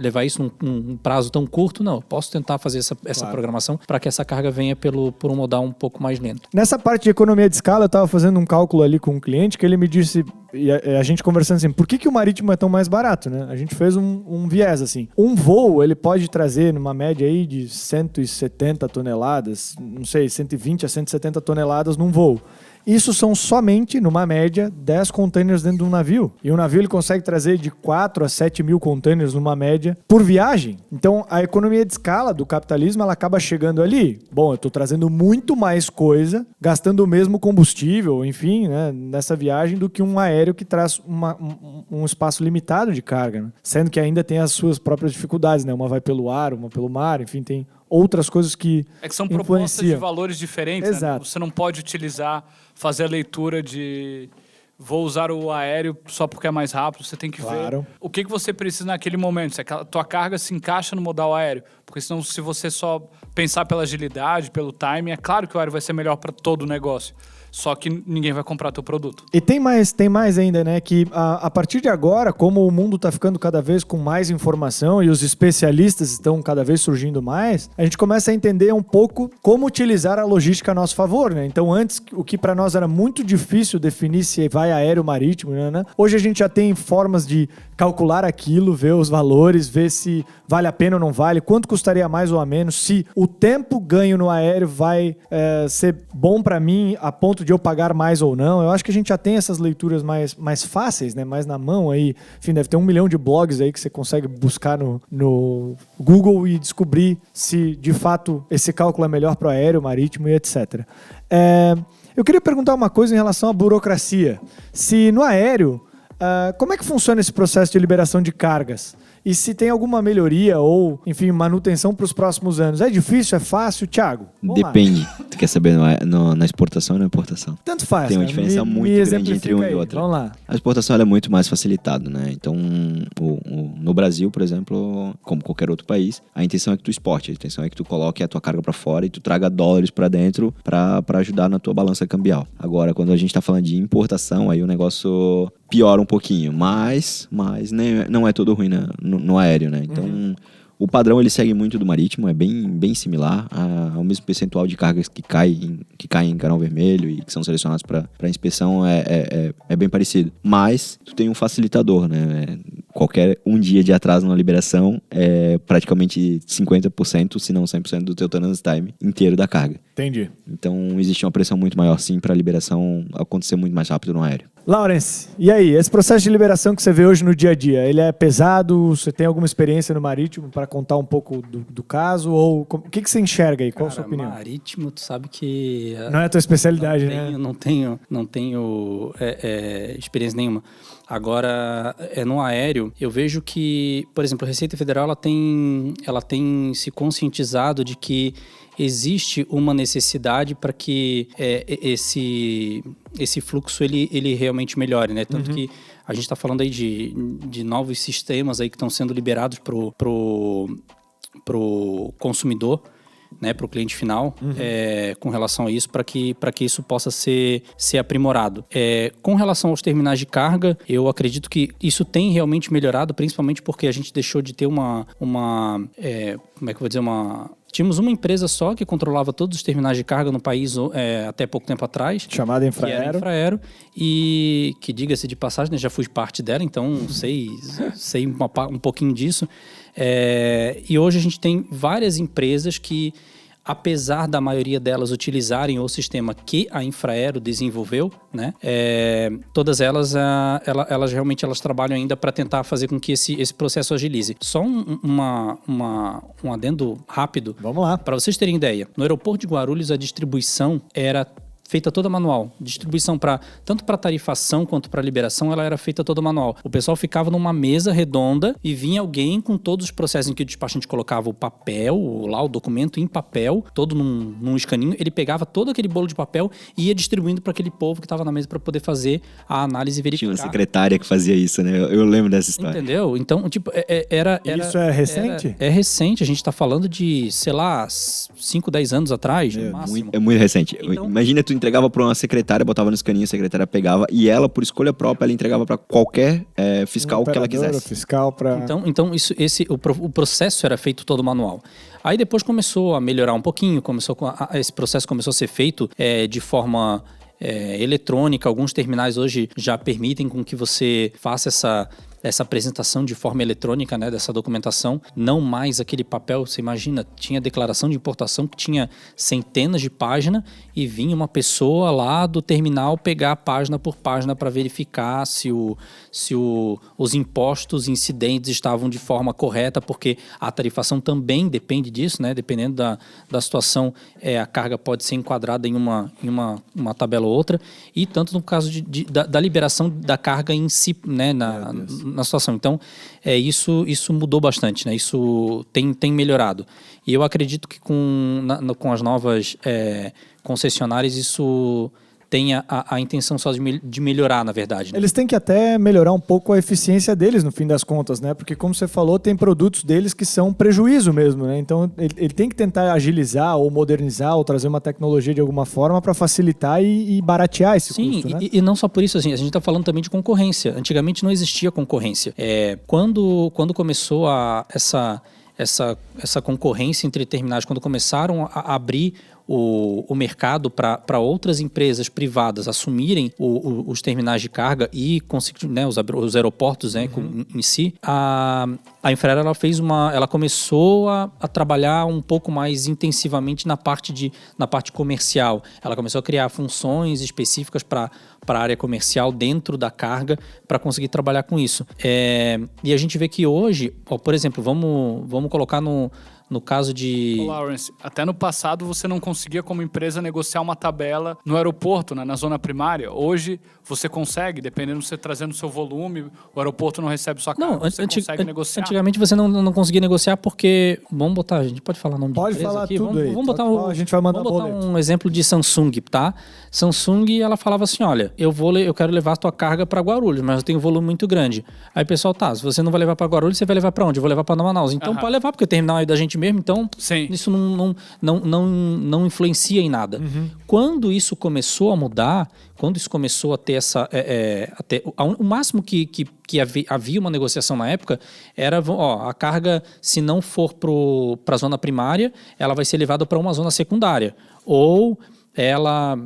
levar isso num prazo tão curto? Não, posso tentar fazer essa programação para que essa carga venha por um modal um pouco mais lento. Nessa parte de economia de escala, eu estava fazendo um cálculo ali com um cliente que ele me disse, e a gente conversando assim, por que o marítimo é tão mais barato, né? A gente fez um viés assim. Um voo, ele pode trazer numa média aí de 170 toneladas, não sei, 120 a 170 toneladas num voo. Isso são somente, numa média, 10 containers dentro de um navio. E um navio ele consegue trazer de 4 a 7 mil containers numa média por viagem. Então, a economia de escala do capitalismo, ela acaba chegando ali. Bom, eu estou trazendo muito mais coisa, gastando o mesmo combustível, enfim, né, nessa viagem, do que um aéreo que traz um espaço limitado de carga, né? Sendo que ainda tem as suas próprias dificuldades, né? Uma vai pelo ar, uma pelo mar, enfim, tem outras coisas que são propostas de valores diferentes. Exato. Né? Você não pode fazer a leitura de vou usar o aéreo só porque é mais rápido. Você tem que ver o que você precisa naquele momento. Se a tua carga se encaixa no modal aéreo. Porque senão, se você só pensar pela agilidade, pelo timing, é claro que o aéreo vai ser melhor para todo o negócio. Só que ninguém vai comprar teu produto. E tem mais ainda, né? Que a partir de agora, como o mundo está ficando cada vez com mais informação e os especialistas estão cada vez surgindo mais, a gente começa a entender um pouco como utilizar a logística a nosso favor, né? Então, antes, o que para nós era muito difícil definir se vai aéreo ou marítimo, né? Hoje a gente já tem formas de calcular aquilo, ver os valores, ver se vale a pena ou não vale, quanto custaria mais ou a menos, se o tempo ganho no aéreo vai ser bom para mim a ponto de eu pagar mais ou não. Eu acho que a gente já tem essas leituras mais fáceis, né? Mais na mão aí. Enfim, deve ter 1 milhão de blogs aí que você consegue buscar no Google e descobrir se de fato esse cálculo é melhor para o aéreo, marítimo e etc. Eu queria perguntar uma coisa em relação à burocracia. Se no aéreo, como é que funciona esse processo de liberação de cargas? E se tem alguma melhoria ou, enfim, manutenção para os próximos anos? É difícil? É fácil? Thiago? Depende. Tu quer saber na exportação ou na importação? Tanto faz. Tem uma diferença muito grande entre um e outro. Vamos lá. A exportação ela é muito mais facilitada, né? Então, no Brasil, por exemplo, como qualquer outro país, a intenção é que tu exporte. A intenção é que tu coloque a tua carga para fora e tu traga dólares para dentro para ajudar na tua balança cambial. Agora, quando a gente tá falando de importação, aí o negócio piora um pouquinho. Mas não é todo ruim no aéreo, né? Então, o padrão ele segue muito do marítimo, é bem similar ao mesmo percentual de cargas que caem em canal vermelho e que são selecionados para inspeção é bem parecido. Mas tu tem um facilitador, né? Qualquer dia de atraso na liberação é praticamente 50%, se não 100% do teu turnaround time inteiro da carga. Entendi. Então existe uma pressão muito maior sim para a liberação acontecer muito mais rápido no aéreo. Lawrence, e aí? Esse processo de liberação que você vê hoje no dia a dia, ele é pesado? Você tem alguma experiência no Marítimo para contar um pouco do caso? Ou o que você enxerga aí? Qual a sua opinião? Marítimo, tu sabe que... Não é a tua especialidade, né? Não tenho experiência nenhuma. Agora, no aéreo, eu vejo que, por exemplo, a Receita Federal ela tem se conscientizado de que existe uma necessidade para que esse fluxo ele realmente melhore, né? Tanto que a gente está falando aí de novos sistemas aí que estão sendo liberados pro consumidor, né, para o cliente final, com relação a isso, para que isso possa ser aprimorado. Com relação aos terminais de carga, eu acredito que isso tem realmente melhorado, principalmente porque a gente deixou de ter como é que eu vou dizer, tínhamos uma empresa só que controlava todos os terminais de carga no país até pouco tempo atrás. Chamada Infraero. Que era Infraero. E que, diga-se de passagem, né, já fui parte dela, então sei um pouquinho disso. E hoje a gente tem várias empresas que, apesar da maioria delas utilizarem o sistema que a Infraero desenvolveu, né, todas elas realmente trabalham ainda para tentar fazer com que esse processo agilize. Só um adendo rápido. Vamos lá. Para vocês terem ideia, no aeroporto de Guarulhos a distribuição era feita toda manual. Distribuição tanto para tarifação quanto para liberação, ela era feita toda manual. O pessoal ficava numa mesa redonda e vinha alguém com todos os processos em que o despachante colocava o papel, o documento em papel, todo num escaninho. Ele pegava todo aquele bolo de papel e ia distribuindo para aquele povo que estava na mesa para poder fazer a análise e verificar. Tinha uma secretária que fazia isso, né? Eu lembro dessa história. Entendeu? Então, tipo, era isso é recente? É recente. A gente está falando de, sei lá, 5, 10 anos atrás, no máximo. É muito recente. Então, imagina, tu entregava para uma secretária, botava no escaninho, a secretária pegava e ela, por escolha própria, ela entregava para qualquer fiscal que ela quisesse. Fiscal pra... Então o processo era feito todo manual. Aí depois começou a melhorar um pouquinho, esse processo começou a ser feito de forma eletrônica. Alguns terminais hoje já permitem com que você faça essa apresentação de forma eletrônica, né, dessa documentação, não mais aquele papel. Você imagina, tinha declaração de importação que tinha centenas de páginas e vinha uma pessoa lá do terminal pegar página por página para verificar se os impostos incidentes estavam de forma correta, porque a tarifação também depende disso, né? Dependendo da situação, a carga pode ser enquadrada em uma tabela ou outra, e tanto no caso da liberação da carga em si, né, na situação. Então, isso mudou bastante, né? Isso tem melhorado. E eu acredito que com as novas concessionárias, isso tem a intenção só de melhorar, na verdade. Né? Eles têm que até melhorar um pouco a eficiência deles, no fim das contas, né? Porque, como você falou, tem produtos deles que são prejuízo mesmo, né? Então, ele tem que tentar agilizar ou modernizar ou trazer uma tecnologia de alguma forma para facilitar e baratear esse custo, né? E não só por isso, assim, a gente está falando também de concorrência. Antigamente não existia concorrência. Quando começou essa concorrência entre terminais, quando começaram a abrir o mercado para outras empresas privadas assumirem os terminais de carga e né, os aeroportos, né, em si, a Infraero ela começou a trabalhar um pouco mais intensivamente na parte comercial. Ela começou a criar funções específicas para a área comercial dentro da carga para conseguir trabalhar com isso. E a gente vê que hoje, por exemplo, vamos colocar no caso de... Lawrence, até no passado você não conseguia como empresa negociar uma tabela no aeroporto, né, na zona primária. Hoje você consegue, dependendo de você trazendo o seu volume, o aeroporto não recebe sua carga, você consegue negociar. Antigamente você não conseguia negociar porque... a gente pode falar nome de empresa falar aqui? Tudo aí. A gente vai mandar um exemplo de Samsung, tá? Samsung, ela falava assim, olha, eu quero levar a tua carga para Guarulhos, mas eu tenho um volume muito grande. Aí o pessoal, se você não vai levar para Guarulhos, você vai levar para onde? Eu vou levar para Manaus. Então pode levar, porque o terminal é da gente mesmo, então isso não influencia em nada. Quando isso começou a mudar, quando isso começou a ter o máximo que havia uma negociação na época era, a carga, se não for para a zona primária, ela vai ser levada para uma zona secundária. Ou ela...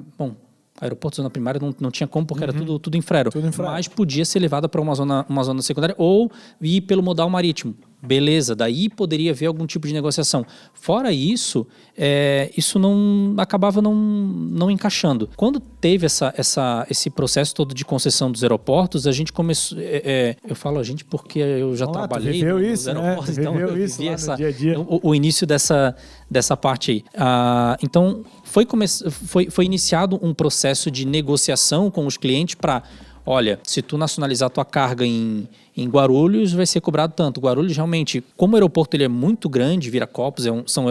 aeroporto zona primária não tinha como, porque era tudo Infraero. Mas podia ser levada para uma zona secundária ou ir pelo modal marítimo. beleza, daí poderia haver algum tipo de negociação. Fora isso, isso acabava não encaixando. Quando teve esse processo todo de concessão dos aeroportos, a gente começou... eu falo a gente porque eu já trabalhei nos aeroportos, então eu vivi no dia a dia. o início dessa parte aí. Então, foi iniciado um processo de negociação com os clientes para... Olha, se tu nacionalizar tua carga em Guarulhos, vai ser cobrado tanto. Guarulhos, realmente, como o aeroporto ele é muito grande, Viracopos, são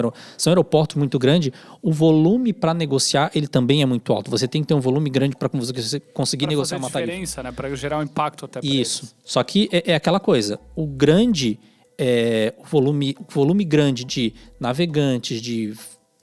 aeroportos muito grandes, o volume para negociar ele também é muito alto. Você tem que ter um volume grande para você conseguir negociar uma tarifa. Para fazer diferença, né? Para gerar um impacto até para isso. eles. Só que é aquela coisa, o volume grande de navegantes, de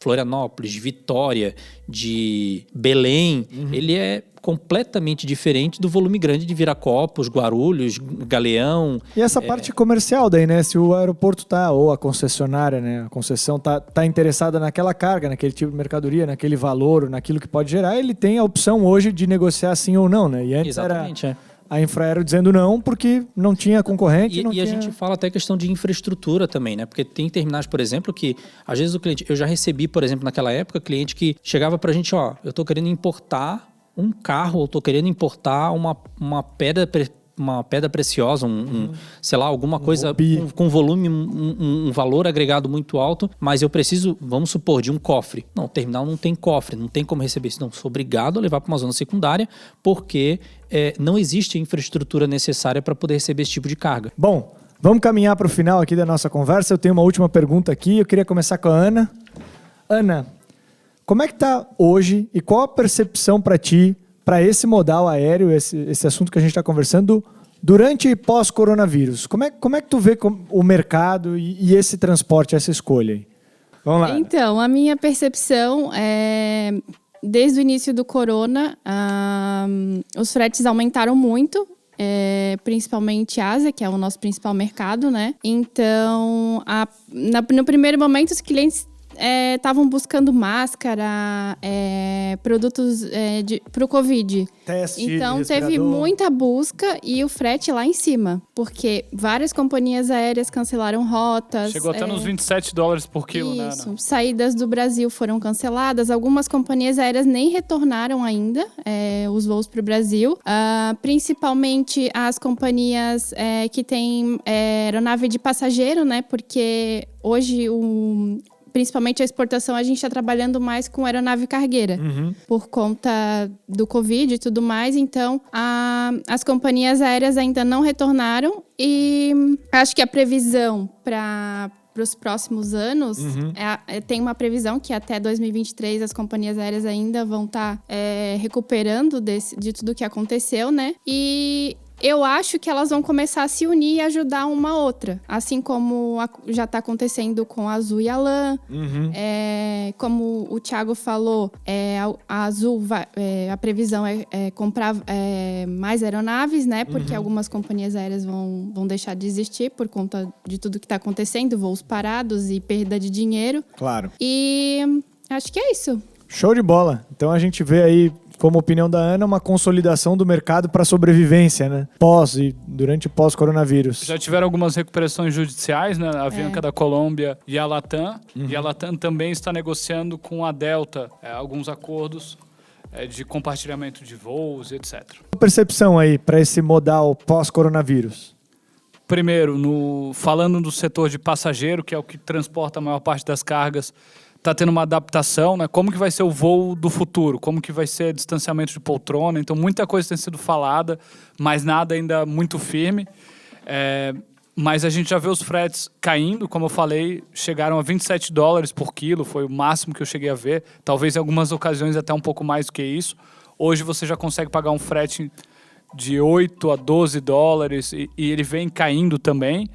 Florianópolis, de Vitória, de Belém, ele é completamente diferente do volume grande de Viracopos, Guarulhos, Galeão. E essa parte comercial daí, né? Se o aeroporto ou a concessionária, né? A concessão tá interessada naquela carga, naquele tipo de mercadoria, naquele valor, naquilo que pode gerar, ele tem a opção hoje de negociar sim ou não, né? E antes exatamente, a Infraero dizendo não porque não tinha concorrente. A gente fala até questão de infraestrutura também, né? Porque tem terminais, por exemplo, que às vezes o cliente... Eu já recebi, por exemplo, naquela época, cliente que chegava pra gente, eu tô querendo importar um carro, ou tô querendo importar uma pedra preciosa, sei lá, alguma coisa com volume, um valor agregado muito alto, mas eu preciso, vamos supor, de um cofre. Não, o terminal não tem cofre, não tem como receber isso. Não, sou obrigado a levar para uma zona secundária, porque não existe a infraestrutura necessária para poder receber esse tipo de carga. Bom, vamos caminhar para o final aqui da nossa conversa. Eu tenho uma última pergunta aqui, eu queria começar com a Ana. Ana, como é que está hoje e qual a percepção para ti, para esse modal aéreo, esse assunto que a gente está conversando, durante e pós-coronavírus? Como é que tu vê o mercado e esse transporte, essa escolha aí? Vamos lá. Então, a minha percepção é... Desde o início do corona, os fretes aumentaram muito, principalmente Ásia, que é o nosso principal mercado, né? Então, no primeiro momento, os clientes estavam buscando máscara, produtos para o Covid. Teste, então, respirador. teve muita busca e o frete lá em cima. Porque várias companhias aéreas cancelaram rotas. Chegou até nos $27 por quilo, né? Isso. Saídas do Brasil foram canceladas. Algumas companhias aéreas nem retornaram ainda os voos para o Brasil. Principalmente as companhias que têm aeronave de passageiro, né? Porque hoje principalmente a exportação, a gente está trabalhando mais com aeronave cargueira, por conta do Covid e tudo mais. Então, as companhias aéreas ainda não retornaram e acho que a previsão para os próximos anos, tem uma previsão que até 2023 as companhias aéreas ainda vão estar recuperando de tudo que aconteceu, né? E eu acho que elas vão começar a se unir e ajudar uma outra. Assim como já está acontecendo com a Azul e a LAN. Como o Thiago falou, a Azul, a previsão é comprar mais aeronaves, né? Porque algumas companhias aéreas vão deixar de existir por conta de tudo que está acontecendo, voos parados e perda de dinheiro. Claro. E acho que é isso. Show de bola. Então a gente vê aí, como opinião da Ana, uma consolidação do mercado para sobrevivência, né? Durante e pós-coronavírus. Já tiveram algumas recuperações judiciais, né? A Avianca da Colômbia e a Latam. E a Latam também está negociando com a Delta alguns acordos de compartilhamento de voos, etc. Qual a percepção aí para esse modal pós-coronavírus? Primeiro, falando do setor de passageiro, que é o que transporta a maior parte das cargas, está tendo uma adaptação, né? Como que vai ser o voo do futuro? Como que vai ser o distanciamento de poltrona? Então, muita coisa tem sido falada, mas nada ainda muito firme. Mas a gente já vê os fretes caindo, como eu falei, chegaram a $27 por quilo, foi o máximo que eu cheguei a ver. Talvez em algumas ocasiões até um pouco mais do que isso. Hoje você já consegue pagar um frete de $8 a $12 e ele vem caindo também.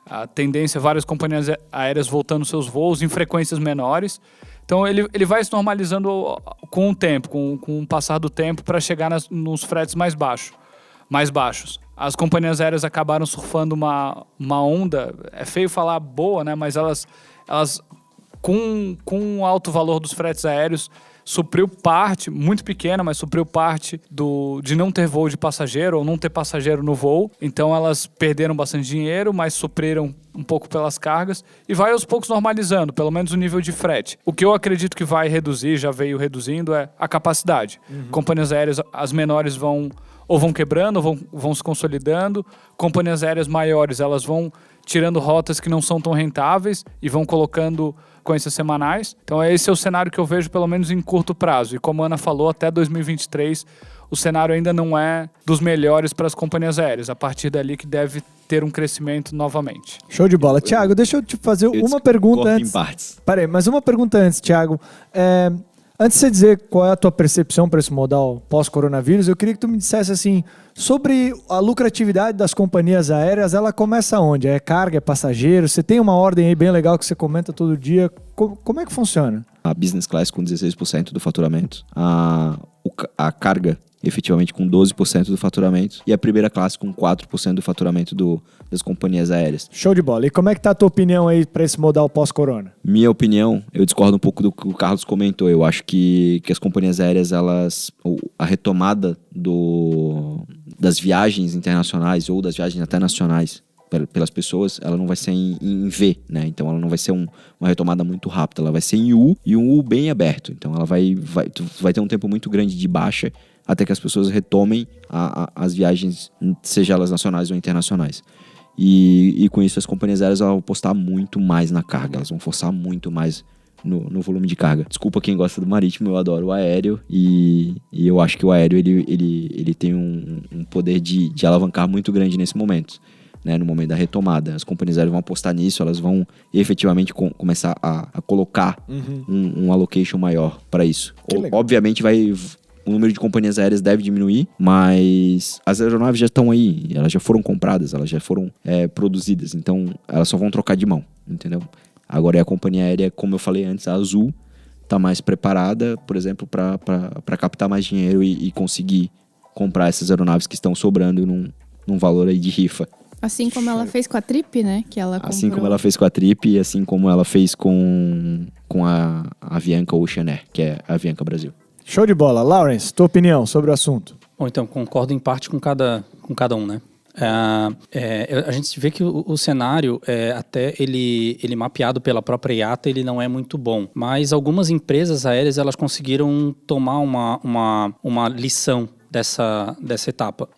A tendência é várias companhias aéreas voltando seus voos em frequências menores. Então, ele vai se normalizando com o tempo, com o passar do tempo, para chegar nos fretes mais baixos. As companhias aéreas acabaram surfando uma onda, é feio falar boa, né? Mas elas com o alto valor dos fretes aéreos, supriu parte, muito pequena, mas supriu parte de não ter voo de passageiro ou não ter passageiro no voo. Então elas perderam bastante dinheiro, mas supriram um pouco pelas cargas e vai aos poucos normalizando, pelo menos o nível de frete. O que eu acredito que vai reduzir, já veio reduzindo, é a capacidade. Companhias aéreas, as menores vão quebrando, ou vão se consolidando. Companhias aéreas maiores, elas vão tirando rotas que não são tão rentáveis e vão colocando frequências semanais. Então esse é o cenário que eu vejo, pelo menos em curto prazo. E como a Ana falou, até 2023, o cenário ainda não é dos melhores para as companhias aéreas. A partir dali que deve ter um crescimento novamente. Show de bola. Thiago, deixa eu te fazer uma pergunta antes. Em partes. Peraí, mas uma pergunta antes, Thiago. Antes de você dizer qual é a tua percepção para esse modal pós-coronavírus, eu queria que tu me dissesse assim, sobre a lucratividade das companhias aéreas, ela começa onde? É carga, é passageiro? Você tem uma ordem aí bem legal que você comenta todo dia. Como é que funciona? A business class com 16% do faturamento, a carga efetivamente com 12% do faturamento e a primeira classe com 4% do faturamento das companhias aéreas. Show de bola. E como é que tá a tua opinião aí para esse modal pós-corona? Minha opinião, eu discordo um pouco do que o Carlos comentou. Eu acho que as companhias aéreas, a retomada das viagens internacionais ou das viagens até nacionais pelas pessoas, ela não vai ser em V, né? Então ela não vai ser uma retomada muito rápida, ela vai ser em U e um U bem aberto. Então ela tu vai ter um tempo muito grande de baixa até que as pessoas retomem as viagens, seja elas nacionais ou internacionais. E com isso as companhias aéreas vão apostar muito mais na carga, elas vão forçar muito mais no volume de carga. Desculpa quem gosta do marítimo, eu adoro o aéreo e eu acho que o aéreo ele tem um poder de alavancar muito grande nesse momento, né, no momento da retomada. As companhias aéreas vão apostar nisso, elas vão efetivamente começar a colocar um allocation maior para isso. Obviamente o número de companhias aéreas deve diminuir, mas as aeronaves já estão aí, elas já foram compradas, elas já foram produzidas, então elas só vão trocar de mão, entendeu? Agora é a companhia aérea, como eu falei antes, a Azul está mais preparada, por exemplo, para captar mais dinheiro e conseguir comprar essas aeronaves que estão sobrando num valor aí de rifa. Assim como ela fez com a Trip, né? Que ela assim comprou. como ela fez com a Trip e assim como ela fez com a Avianca Ocean Air, que é a Avianca Brasil. Show de bola. Lawrence, tua opinião sobre o assunto? Bom, então, concordo em parte com cada um, né? A gente vê que o cenário, até ele mapeado pela própria IATA, ele não é muito bom. Mas algumas empresas aéreas, elas conseguiram tomar uma lição dessa etapa.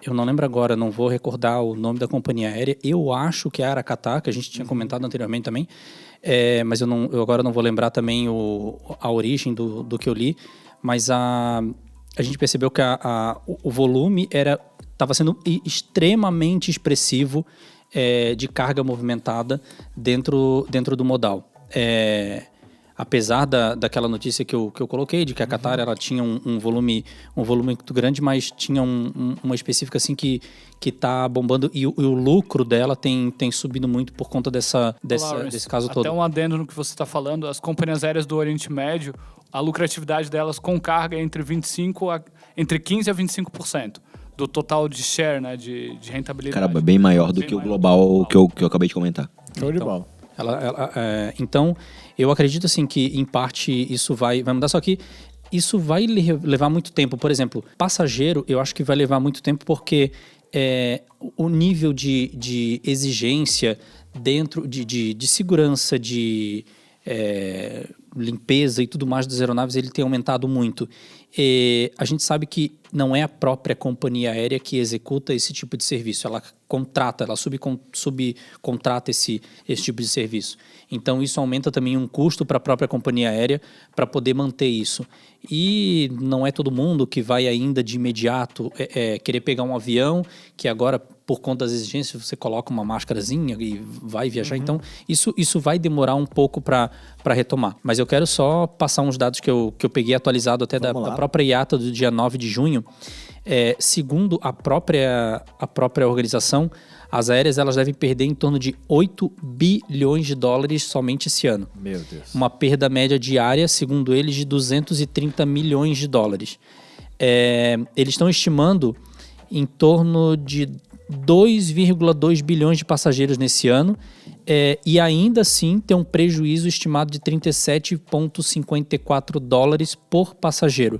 Eu não lembro agora, não vou recordar o nome da companhia aérea. Eu acho que é a Aracatá, que a gente tinha comentado anteriormente também. Mas eu agora não vou lembrar também a origem do que eu li. Mas a gente percebeu que o volume estava sendo extremamente expressivo de carga movimentada dentro do modal. Apesar daquela notícia que eu coloquei, de que a Qatar ela tinha um volume muito grande, mas tinha uma específica assim que está bombando e o lucro dela tem subido muito por conta desse caso todo. Até um adendo no que você está falando, as companhias aéreas do Oriente Médio, a lucratividade delas com carga é entre 15% a 25%. Do total de share, né, de rentabilidade. Caramba, bem maior do que o global que eu acabei de comentar. Show de bola. Então, eu acredito assim que em parte isso vai mudar, só que isso vai levar muito tempo. Por exemplo, passageiro, eu acho que vai levar muito tempo porque o nível de exigência dentro de segurança, de limpeza e tudo mais das aeronaves, ele tem aumentado muito. A gente sabe que não é a própria companhia aérea que executa esse tipo de serviço, ela contrata, ela subcontrata esse tipo de serviço. Então isso aumenta também um custo para a própria companhia aérea para poder manter isso. E não é todo mundo que vai ainda de imediato querer pegar um avião, que agora, por conta das exigências, você coloca uma máscarazinha e vai viajar. Então isso vai demorar um pouco para retomar. Mas eu quero só passar uns dados que eu peguei atualizado até da própria IATA do dia 9 de junho. Segundo a própria organização, as aéreas elas devem perder em torno de 8 bilhões de dólares somente esse ano. Meu Deus. Uma perda média diária, segundo eles, de 230 milhões de dólares. Eles estão estimando em torno de 2,2 bilhões de passageiros nesse ano e ainda assim tem um prejuízo estimado de 37,54 dólares por passageiro.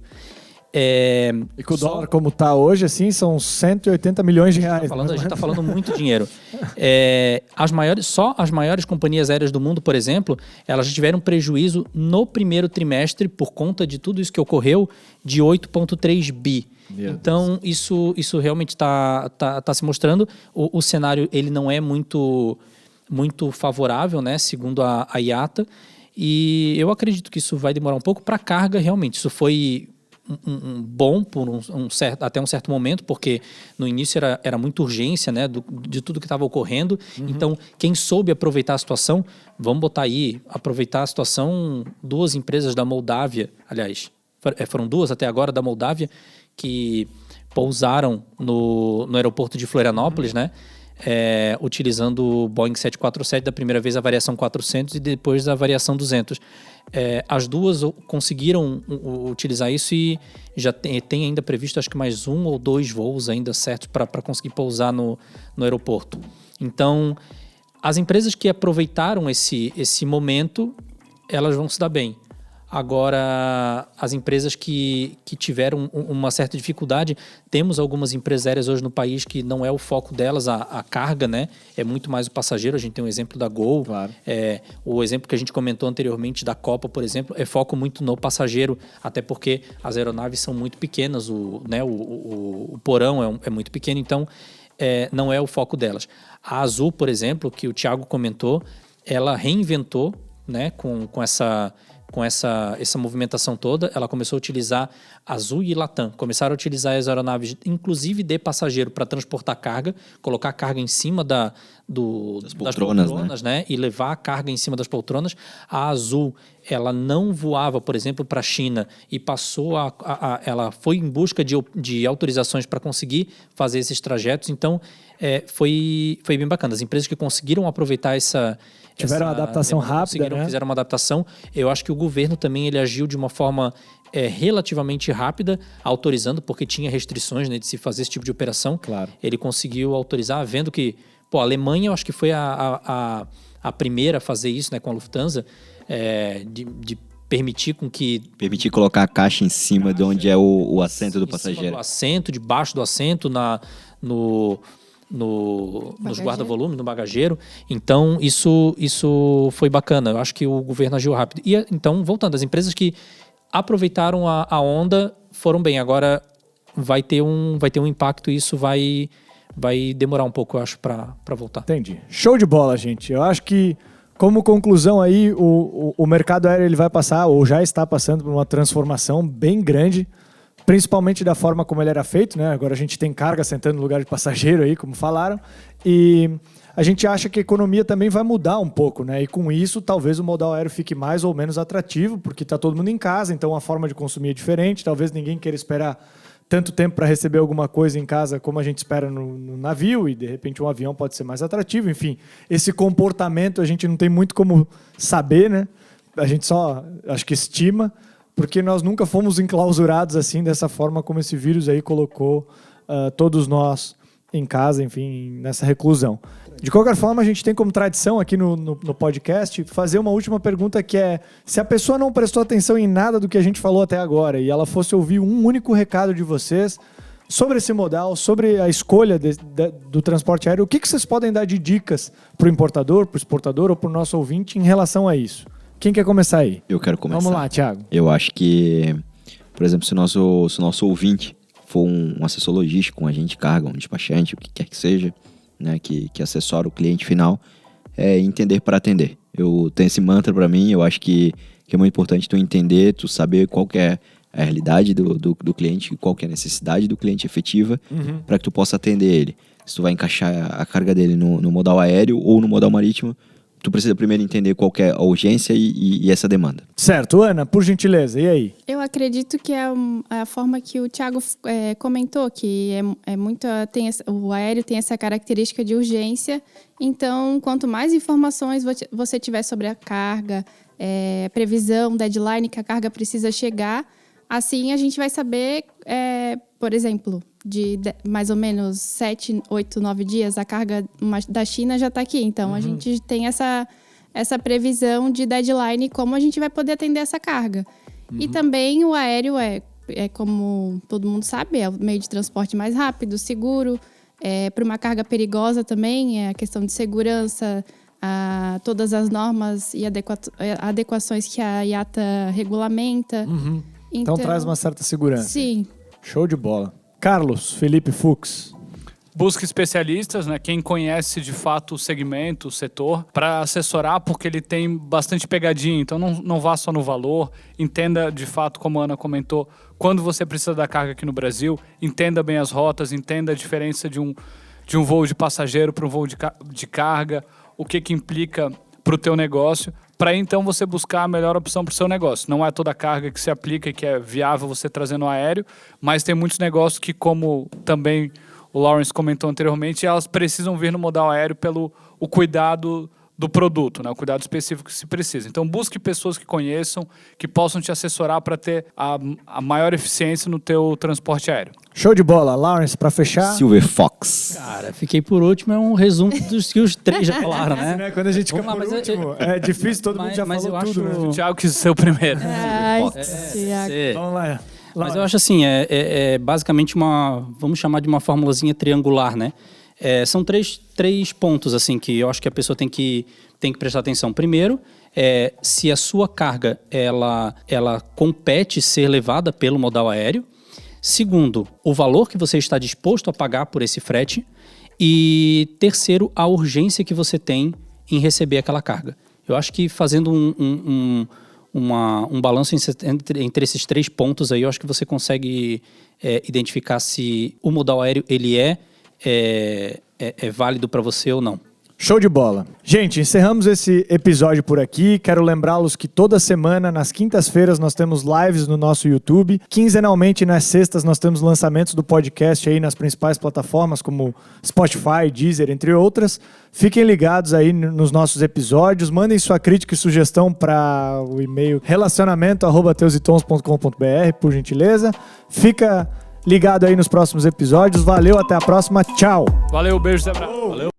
E com o dólar como está hoje, assim, são 180 milhões de reais. A gente está falando muito dinheiro. As maiores companhias aéreas do mundo, por exemplo, elas tiveram prejuízo no primeiro trimestre, por conta de tudo isso que ocorreu, de 8,3 bi. Então, isso realmente está se mostrando. O cenário ele não é muito favorável, né, segundo a IATA. E eu acredito que isso vai demorar um pouco para a carga, realmente. Isso foi bom por até um certo momento, porque no início era muita urgência, né, de tudo que estava ocorrendo. Então, quem soube aproveitar a situação, vamos botar aí, aproveitar a situação, 2 empresas da Moldávia, aliás, foram 2 até agora da Moldávia, que pousaram no aeroporto de Florianópolis, né, utilizando o Boeing 747, da primeira vez a variação 400 e depois a variação 200. As 2 conseguiram utilizar isso e já tem ainda previsto, acho que mais 1 ou 2 voos ainda certos para conseguir pousar no aeroporto. Então, as empresas que aproveitaram esse momento, elas vão se dar bem. Agora, as empresas que tiveram uma certa dificuldade, temos algumas empresas aéreas hoje no país que não é o foco delas, a carga, né? É muito mais o passageiro. A gente tem um exemplo da Gol. Claro. O exemplo que a gente comentou anteriormente da Copa, por exemplo, é foco muito no passageiro, até porque as aeronaves são muito pequenas, o porão é muito pequeno, então não é o foco delas. A Azul, por exemplo, que o Thiago comentou, ela reinventou, né, com essa movimentação toda. Ela começou a utilizar Azul e Latam. Começaram a utilizar as aeronaves, inclusive de passageiro, para transportar carga, colocar a carga em cima das poltronas, né? E levar a carga em cima das poltronas. A Azul, ela não voava, por exemplo, para a China e passou ela foi em busca de autorizações para conseguir fazer esses trajetos. Então, foi bem bacana. As empresas que conseguiram aproveitar tiveram uma adaptação rápida, né? Fizeram uma adaptação. Eu acho que o governo também ele agiu de uma forma relativamente rápida, autorizando, porque tinha restrições, né, de se fazer esse tipo de operação. Claro. Ele conseguiu autorizar, vendo que... a Alemanha, eu acho que foi a primeira a fazer isso, né, com a Lufthansa, de permitir com que... Permitir colocar a caixa em cima de onde é o assento do passageiro. Em cima do assento, debaixo do assento, nos guarda-volume, no bagageiro. Então, isso foi bacana. Eu acho que o governo agiu rápido. E, então, voltando, as empresas que aproveitaram a onda foram bem. Agora, vai ter um impacto e isso vai demorar um pouco, eu acho, para voltar. Entendi. Show de bola, gente. Eu acho que, como conclusão aí, o mercado aéreo ele vai passar, ou já está passando, por uma transformação bem grande, principalmente da forma como ele era feito, né? Agora a gente tem carga sentando no lugar de passageiro aí, como falaram, e a gente acha que a economia também vai mudar um pouco, né? E com isso, talvez o modal aéreo fique mais ou menos atrativo, porque está todo mundo em casa, então a forma de consumir é diferente, talvez ninguém queira esperar tanto tempo para receber alguma coisa em casa como a gente espera no navio, e de repente um avião pode ser mais atrativo. Enfim, esse comportamento a gente não tem muito como saber, né? A gente só, acho que estima, porque nós nunca fomos enclausurados assim, dessa forma como esse vírus aí colocou todos nós em casa, enfim, nessa reclusão. De qualquer forma, a gente tem como tradição aqui no podcast fazer uma última pergunta, que é: se a pessoa não prestou atenção em nada do que a gente falou até agora e ela fosse ouvir um único recado de vocês sobre esse modal, sobre a escolha do transporte aéreo, o que vocês podem dar de dicas para o importador, para o exportador ou para o nosso ouvinte em relação a isso? Quem quer começar aí? Eu quero começar. Vamos lá, Thiago. Eu acho que, por exemplo, se o nosso ouvinte for um assessor logístico, um agente de carga, um despachante, o que quer que seja, né, que assessora o cliente final, é entender para atender. Eu tenho esse mantra para mim, eu acho que é muito importante tu entender, tu saber qual que é a realidade do cliente, qual que é a necessidade do cliente efetiva, para que tu possa atender ele. Se tu vai encaixar a carga dele no modal aéreo ou no modal marítimo, tu precisa primeiro entender qual que é a urgência e essa demanda. Certo. Ana, por gentileza, e aí? Eu acredito que é a forma que o Thiago comentou, que o aéreo tem essa característica de urgência. Então, quanto mais informações você tiver sobre a carga, previsão, deadline que a carga precisa chegar, assim a gente vai saber, por exemplo, mais ou menos 7, 8, 9 dias, a carga da China já está aqui. Então, a gente tem essa previsão de deadline, como a gente vai poder atender essa carga. E também o aéreo é como todo mundo sabe, é o meio de transporte mais rápido, seguro. Para uma carga perigosa também, é a questão de segurança, todas as normas e adequações que a IATA regulamenta. Então traz uma certa segurança. Sim. Show de bola. Carlos Felipe Fux. Busca especialistas, né? Quem conhece de fato o segmento, o setor, para assessorar, porque ele tem bastante pegadinha. Então não vá só no valor, entenda de fato, como a Ana comentou, quando você precisa da carga aqui no Brasil, entenda bem as rotas, entenda a diferença de um voo de passageiro para um voo de carga, o que implica para o teu negócio, para então você buscar a melhor opção para o seu negócio. Não é toda a carga que se aplica e que é viável você trazer no aéreo, mas tem muitos negócios que, como também o Lawrence comentou anteriormente, elas precisam vir no modal aéreo pelo o cuidado do produto, né? O cuidado específico que se precisa. Então, busque pessoas que conheçam, que possam te assessorar para ter a maior eficiência no teu transporte aéreo. Show de bola. Lawrence, para fechar. Silver Fox. Cara, fiquei por último, é um resumo dos que os três já falaram, né? Quando a gente fica por último, é difícil, todo mundo já falou tudo. Acho... O Thiago quis ser o primeiro. Thiago. Vamos lá. Mas eu acho assim, basicamente vamos chamar de uma formulazinha triangular, né? São três pontos assim que eu acho que a pessoa tem que prestar atenção. Primeiro, se a sua carga ela compete ser levada pelo modal aéreo. Segundo, o valor que você está disposto a pagar por esse frete. E terceiro, a urgência que você tem em receber aquela carga. Eu acho que fazendo um balanço entre esses 3 pontos aí, eu acho que você consegue identificar se o modal aéreo ele é válido para você ou não. Show de bola. Gente, encerramos esse episódio por aqui. Quero lembrá-los que toda semana, nas quintas-feiras, nós temos lives no nosso YouTube. Quinzenalmente, nas sextas, nós temos lançamentos do podcast aí nas principais plataformas, como Spotify, Deezer, entre outras. Fiquem ligados aí nos nossos episódios. Mandem sua crítica e sugestão para o e-mail relacionamento@teusitons.com.br, por gentileza. Fica ligado aí nos próximos episódios. Valeu, até a próxima. Tchau. Valeu, beijo, abraço. Valeu.